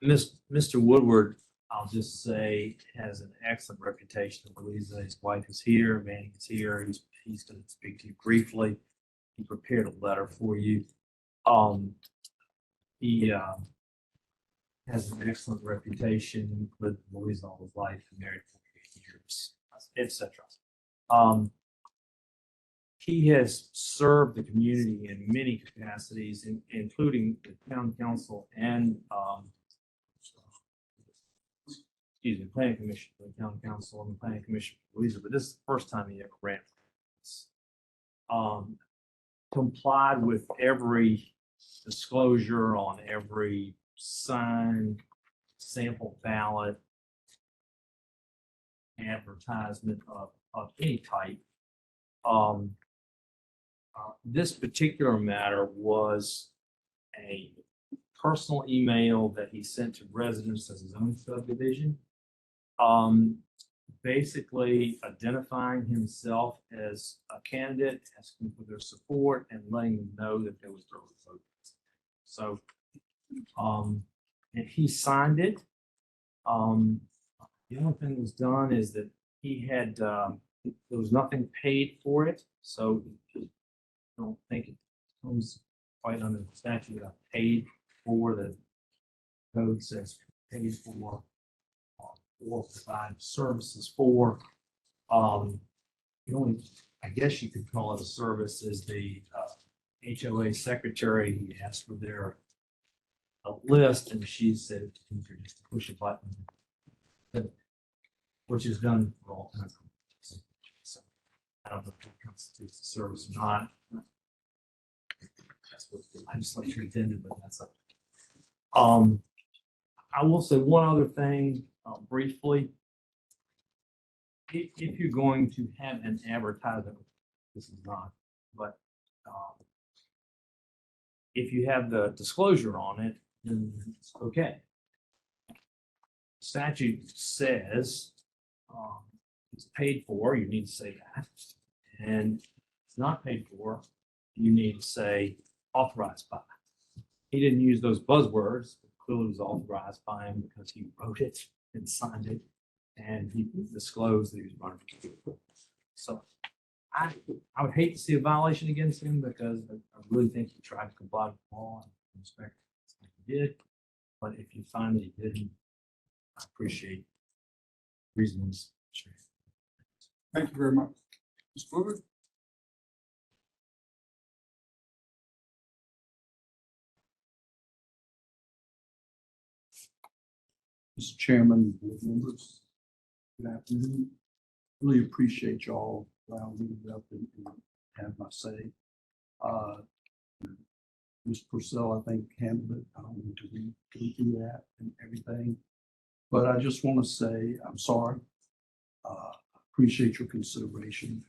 Mr. Woodward, I'll just say, has an excellent reputation in Louisa. His wife is here, Manning is here. He's going to speak to you briefly. He prepared a letter for you. He has an excellent reputation, lived in Louisa all his life, married for 8 years, etc. He has served the community in many capacities, including the town council and planning commission, the town council and the planning commission for Louisa, but this is the first time he ever ran for this. Complied with every disclosure on every sign, sample ballot, advertisement of any type. This particular matter was a personal email that he sent to residents as his own subdivision, basically identifying himself as a candidate, asking for their support, and letting them know that there was early voting. So, and he signed it. The only thing that was done is that he had, there was nothing paid for it, so I don't think it comes quite under the statute. Paid for, the code says paid for, or provide services for. The only, I guess you could call it a service, is the HOA secretary. He asked for their a list, and she said you could just push a button, which is done for all kinds of. So I don't know if it constitutes a service or not. That's what the legislature intended, but that's up. I will say one other thing briefly. If you're going to have an advertisement, this is not, but if you have the disclosure on it, then it's okay. Statute says it's paid for, you need to say that. And if it's not paid for, you need to say authorized by. He didn't use those buzzwords, but clearly it was authorized by him because he wrote it and signed it. And he disclosed that he was running for. So I would hate to see a violation against him because I really think he tried to comply with the law and respect what he did. But if you find that he didn't, I appreciate reasons. Thank you very much. Mr. Woodward? Mr. Chairman, board members, good afternoon. Really appreciate y'all allowing me to get up and have my say. Ms. Purcell, I think, handled it. I don't need to go through that and everything. But I just want to say, I'm sorry. Appreciate your consideration.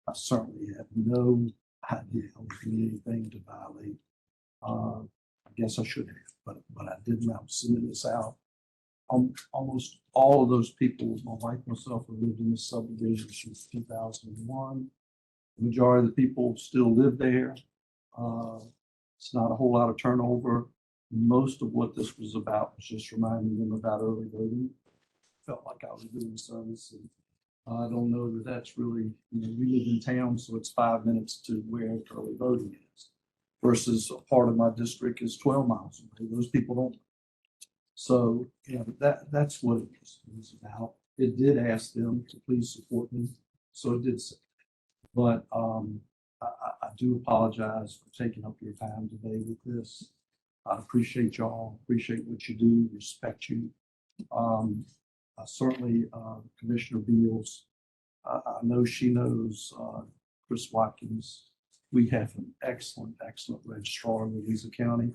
I certainly have no idea I was doing anything to violate. I guess I should have, but I didn't. I'm sending this out. Almost all of those people, my wife and myself, have lived in this subdivision since 2001. The majority of the people still live there. It's not a whole lot of turnover. Most of what this was about was just reminding them about early voting. Felt like I was doing service. And I don't know that that's really, we live in town, so it's 5 minutes to where early voting is. Versus a part of my district is 12 miles away. Those people don't. So, that's what it was about. It did ask them to please support me, so it did say. But I do apologize for taking up your time today with this. I appreciate y'all, appreciate what you do, respect you. Certainly, Commissioner Beals, I know she knows Chris Watkins. We have an excellent registrar in Louisa County.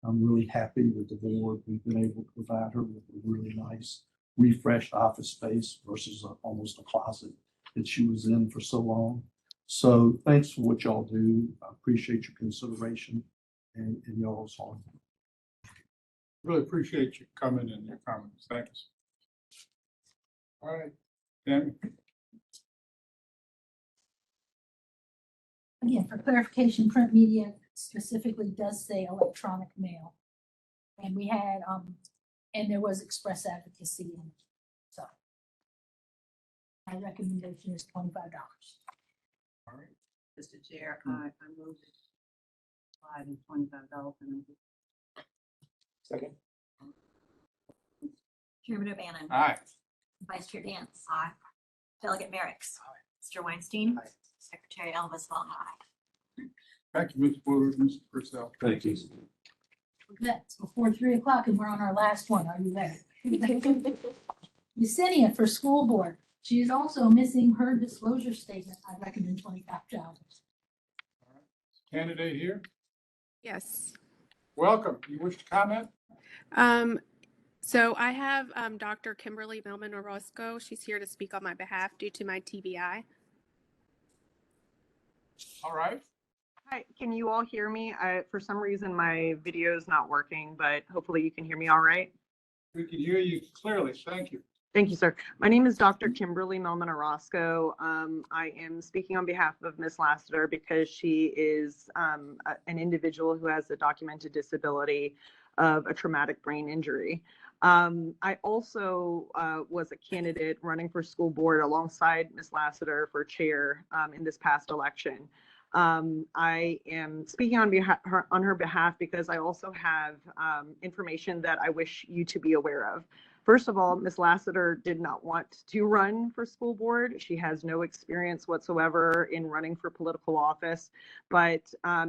I'm really happy with the board. We've been able to provide her with a really nice refreshed office space versus almost a closet that she was in for so long. So thanks for what y'all do. I appreciate your consideration and y'all's hard work. Really appreciate you coming and your comments. Thanks. All right, Tammy. Again, for clarification, print media specifically does say electronic mail. And we had, and there was express advocacy in it, so. My recommendation is $25. All right. Mr. Chair, I move it. $25. Second. Chairman O'Bannon. Aye. Vice Chair Dance. Aye. Delegate Merrick. Mr. Weinstein. Secretary Elvis Long. Aye. Thank you, Mr. Woodward, Mr. Purcell. Thank you. That's before 3 o'clock and we're on our last one. Are you ready? Yesenia for school board. She is also missing her disclosure statement. I recommend $25. Candidate here. Yes. Welcome. You wish to comment? So I have Dr. Kimberly Millman Orozco. She's here to speak on my behalf due to my TBI. All right. Hi, can you all hear me? For some reason, my video is not working, but hopefully you can hear me all right. We can hear you clearly. Thank you. Thank you, sir. My name is Dr. Kimberly Melman Orozco. I am speaking on behalf of Ms. Lassiter because she is an individual who has a documented disability of a traumatic brain injury. I also was a candidate running for school board alongside Ms. Lassiter for chair in this past election. I am speaking on her behalf because I also have information that I wish you to be aware of. First of all, Ms. Lassiter did not want to run for school board. She has no experience whatsoever in running for political office. But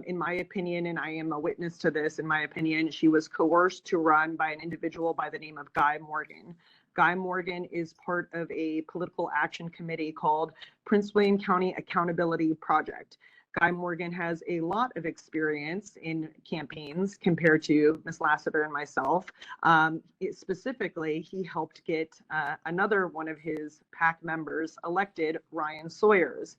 in my opinion, and I am a witness to this, in my opinion, she was coerced to run by an individual by the name of Guy Morgan. Guy Morgan is part of a political action committee called Prince William County Accountability Project. Guy Morgan has a lot of experience in campaigns compared to Ms. Lassiter and myself. Specifically, he helped get another one of his PAC members elected, Ryan Sawyers.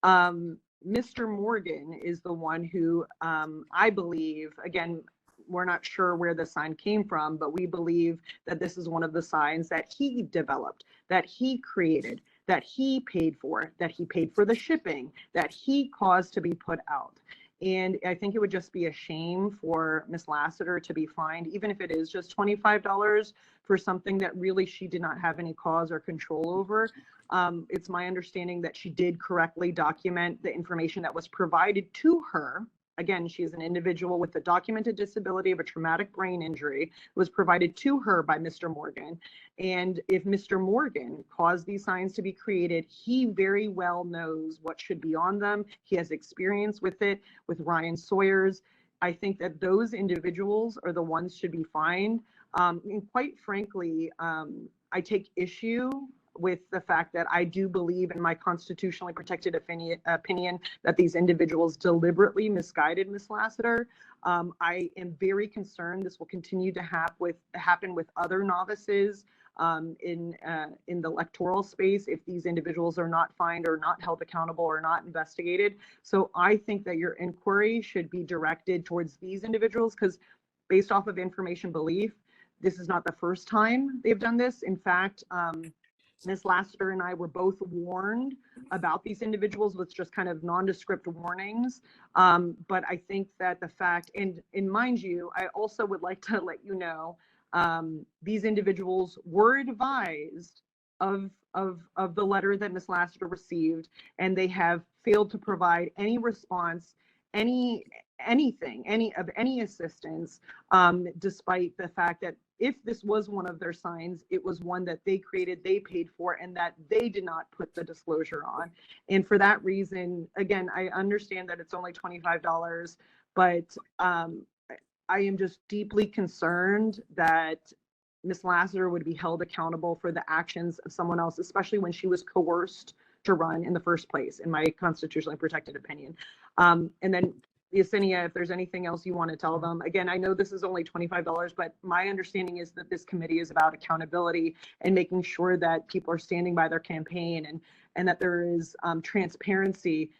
Mr. Morgan is the one who I believe, again, we're not sure where the sign came from, but we believe that this is one of the signs that he developed, that he created, that he paid for the shipping, that he caused to be put out. And I think it would just be a shame for Ms. Lassiter to be fined, even if it is just $25 for something that really she did not have any cause or control over. It's my understanding that she did correctly document the information that was provided to her. Again, she is an individual with a documented disability of a traumatic brain injury, was provided to her by Mr. Morgan. And if Mr. Morgan caused these signs to be created, he very well knows what should be on them. He has experience with it, with Ryan Sawyers. I think that those individuals are the ones should be fined. And quite frankly, I take issue with the fact that I do believe in my constitutionally protected opinion that these individuals deliberately misguided Ms. Lassiter. I am very concerned this will continue to happen with other novices in the electoral space if these individuals are not fined or not held accountable or not investigated. So I think that your inquiry should be directed towards these individuals because based off of information belief, this is not the first time they've done this. In fact, Ms. Lassiter and I were both warned about these individuals with just kind of nondescript warnings. But I think that the fact, and mind you, I also would like to let you know, these individuals were advised of the letter that Ms. Lassiter received, and they have failed to provide any response, any assistance, despite the fact that if this was one of their signs, it was one that they created, they paid for, and that they did not put the disclosure on. And for that reason, again, I understand that it's only $25, but I am just deeply concerned that Ms. Lassiter would be held accountable for the actions of someone else, especially when she was coerced to run in the first place, in my constitutionally protected opinion. And then Yesenia, if there's anything else you want to tell them. Again, I know this is only $25, but my understanding is that this committee is about accountability and making sure that people are standing by their campaign and that there is transparency.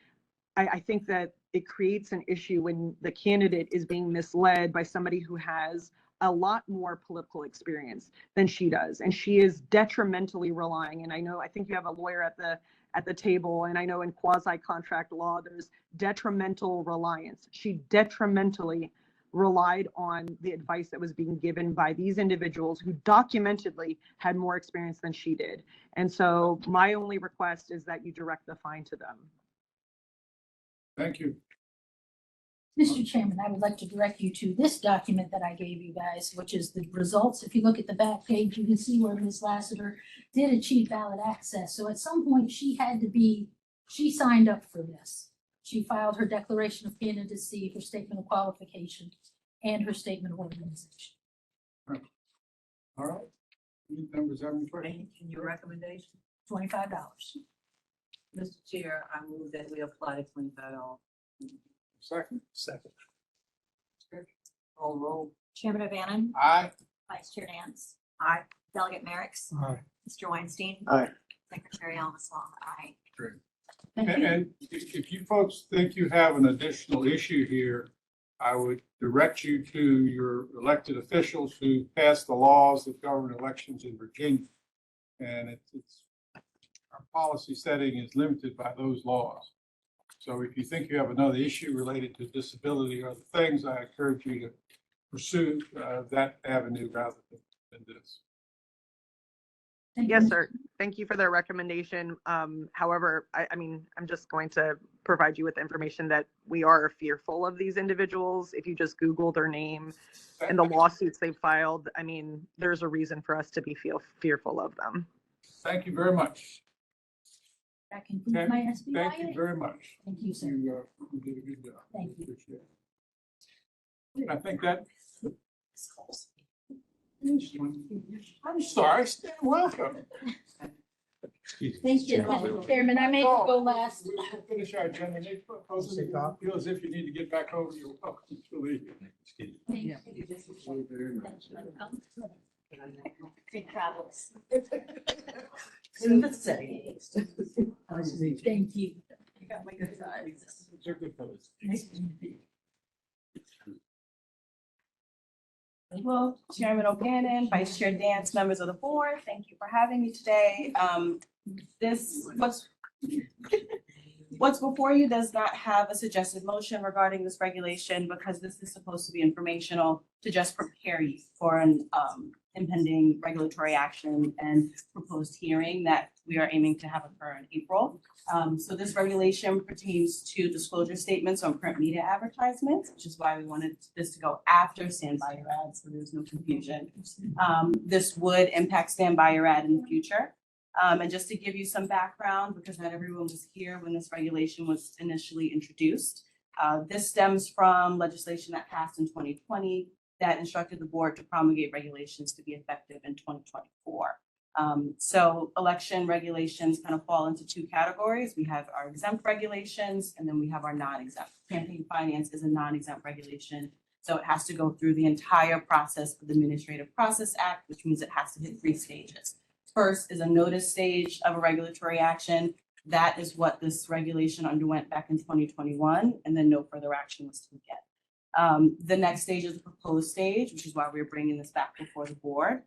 I think that it creates an issue when the candidate is being misled by somebody who has a lot more political experience than she does. And she is detrimentally relying, and I think you have a lawyer at the table, and I know in quasi-contract law, there's detrimental reliance. She detrimentally relied on the advice that was being given by these individuals who documentedly had more experience than she did. And so my only request is that you direct the fine to them. Thank you. Mr. Chairman, I would like to direct you to this document that I gave you guys, which is the results. If you look at the back page, you can see where Ms. Lassiter did achieve valid access. So at some point she signed up for this. She filed her declaration of candidacy, her statement of qualification, and her statement of organization. All right. Any members have any questions? And your recommendation? $25. Mr. Chair, I move that we apply the $25. Second. Call roll. Chairman O'Bannon. Aye. Vice Chair Nance. Aye. Delegate Merrick's. Aye. Mr. Weinstein. Aye. Secretary Elmas Long. Aye. Great. Thank And you. and if you folks think you have an additional issue here, I would direct you to your elected officials who passed the laws that govern elections in Virginia. And it's, our policy setting is limited by those laws. So if you think you have another issue related to disability or other things, I encourage you to pursue that avenue rather than this. Yes, sir. Thank you for their recommendation. However, I mean, I'm just going to provide you with information that we are fearful of these individuals. If you just Google their name and the lawsuits they've filed, I mean, there's a reason for us to be fearful of them. Thank you very much. That concludes my SBI. Thank you very much. Thank you, sir. You did a good job. Thank you. Appreciate it. I think that. I'm sorry, Stan, welcome. Thank you, Mr. Chairman. I may go last. We should finish our agenda. Nick, feel as if you need to get back over your welcome to leave. Good travels. In the setting. Thank you. You got my good side. They're good fellows. Nice to meet you. Well, Chairman O'Bannon, Vice Chair Dance, members of the board, thank you for having me today. What's before you does not have a suggested motion regarding this regulation because this is supposed to be informational to just prepare you for an impending regulatory action and proposed hearing that we are aiming to have occur in April. So this regulation pertains to disclosure statements on print media advertisements, which is why we wanted this to go after Stand By Your Ad, so there's no confusion. This would impact Stand By Your Ad in the future. And just to give you some background, because not everyone was here when this regulation was initially introduced, this stems from legislation that passed in 2020 that instructed the board to promulgate regulations to be effective in 2024. So election regulations kind of fall into two categories. We have our exempt regulations, and then we have our non-exempt. Campaign finance is a non-exempt regulation. So it has to go through the entire process of the Administrative Process Act, which means it has to hit 3 stages. First is a notice stage of a regulatory action. That is what this regulation underwent back in 2021, and then no further action was taken. The next stage is the proposed stage, which is why we're bringing this back before the board.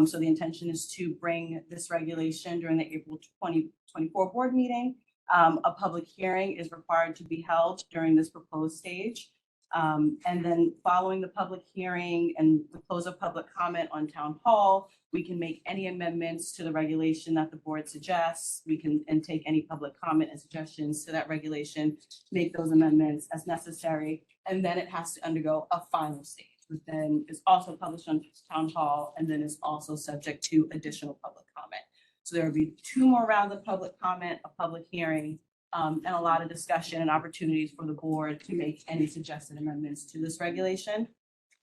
So the intention is to bring this regulation during the April 2024 board meeting. A public hearing is required to be held during this proposed stage. And then following the public hearing and the close of public comment on town hall, we can make any amendments to the regulation that the board suggests. We can and take any public comment and suggestions to that regulation, make those amendments as necessary. And then it has to undergo a final stage, which then is also published on town hall and then is also subject to additional public comment. So there will be 2 more rounds of public comment, a public hearing, and a lot of discussion and opportunities for the board to make any suggested amendments to this regulation.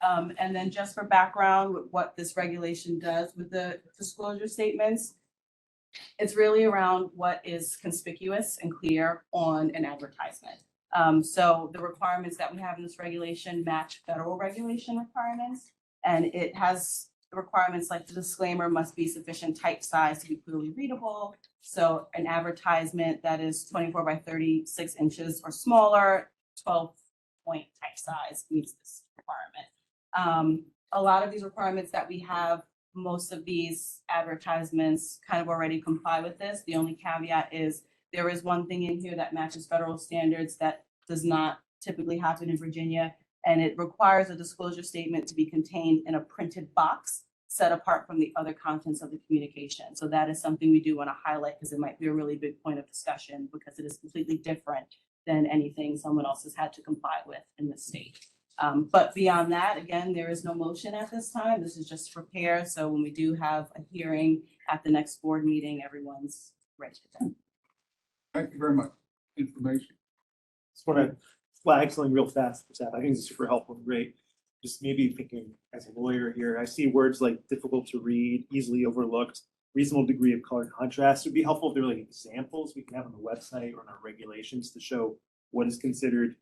And then just for background, what this regulation does with the disclosure statements, it's really around what is conspicuous and clear on an advertisement. So the requirements that we have in this regulation match federal regulation requirements, and it has requirements like the disclaimer must be sufficient type size to be clearly readable. So an advertisement that is 24 by 36 inches or smaller, 12-point type size meets this requirement. A lot of these requirements that we have, most of these advertisements kind of already comply with this. The only caveat is there is one thing in here that matches federal standards that does not typically happen in Virginia, and it requires a disclosure statement to be contained in a printed box set apart from the other contents of the communication. So that is something we do want to highlight because it might be a really big point of discussion because it is completely different than anything someone else has had to comply with in the state. But beyond that, again, there is no motion at this time. This is just to prepare. So when we do have a hearing at the next board meeting, everyone's ready to go. Thank you very much. Information. Just want to flag something real fast for staff. I think it's super helpful and great. Just maybe thinking as a lawyer here, I see words like difficult to read, easily overlooked, reasonable degree of color contrast. It would be helpful if there were like examples we can have on the website or in our regulations to show what is considered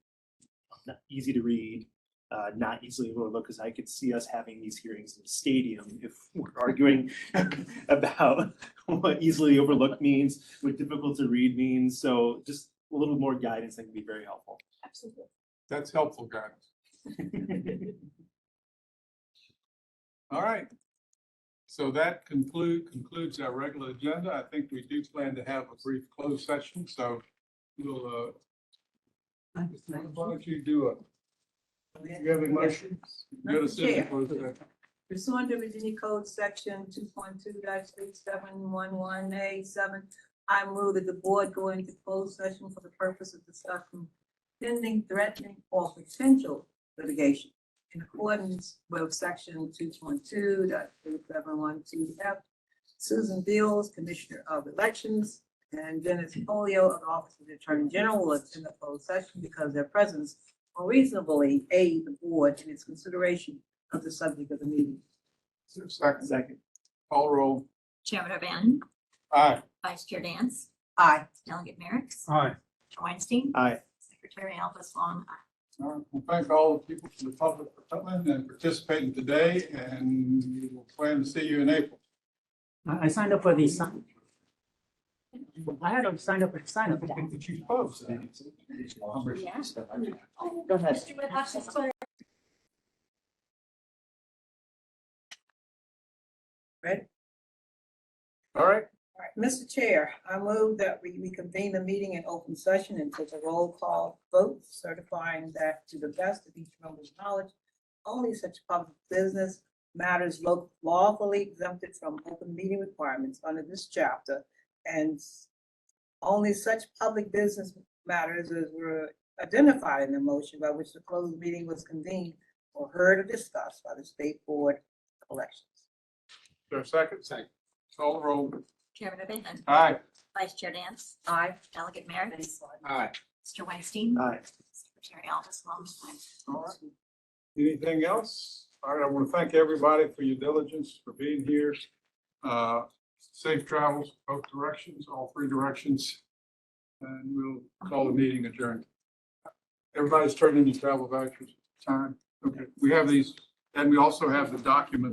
not easy to read, not easily overlooked, because I could see us having these hearings in the stadium if we're arguing about what easily overlooked means, what difficult to read means. So just a little more guidance that can be very helpful. Absolutely. That's helpful, guys. All right. So that concludes our regular agenda. I think we do plan to have a brief closed session, so we'll, why don't you do a, you have a motion? Go to city closed session. Pursuant to Virginia Code Section 2.2-3711A7, I move that the board go into closed session for the purpose of discussing pending, threatening, or potential litigation in accordance with Section 2.2-3712F. Susan Beals, Commissioner of Elections, and Dennis Polio of the Office of the Attorney General will attend the closed session because their presence will reasonably aid the board in its consideration of the subject of the meeting. Is there a second? Second. Call roll. Chairman O'Ban, Aye. Vice Chair Dance, Aye. Delegate Merrick, Aye. Weinstein, Aye. Secretary Elvis Long, aye. All right. Well, thank all the people from the public for coming and participating today, and we will plan to see you in April. I signed up for the sign. I had to sign up for the sign up. Did you post? Go ahead. Ready? All right. All right, Mr. Chair, I move that we reconvene the meeting in open session and take a roll call vote certifying that to the best of each member's knowledge, only such public business matters lawfully exempted from open meeting requirements under this chapter, and only such public business matters as were identified in the motion by which the closed meeting was convened or heard or discussed by the State Board of Elections. Is there a second? Second. Call the roll. Chairman O'Ban. Aye. Vice Chair Dance, Aye. Delegate Merrick, Aye. Mr. Weinstein, Aye. Secretary Elvis Long, aye. All right. Anything else? All right, I want to thank everybody for your diligence, for being here. Safe travels, both directions, all three directions. And we'll call the meeting adjourned. Everybody's turned in your travel vouchers. Time. Okay, we have these, and we also have the document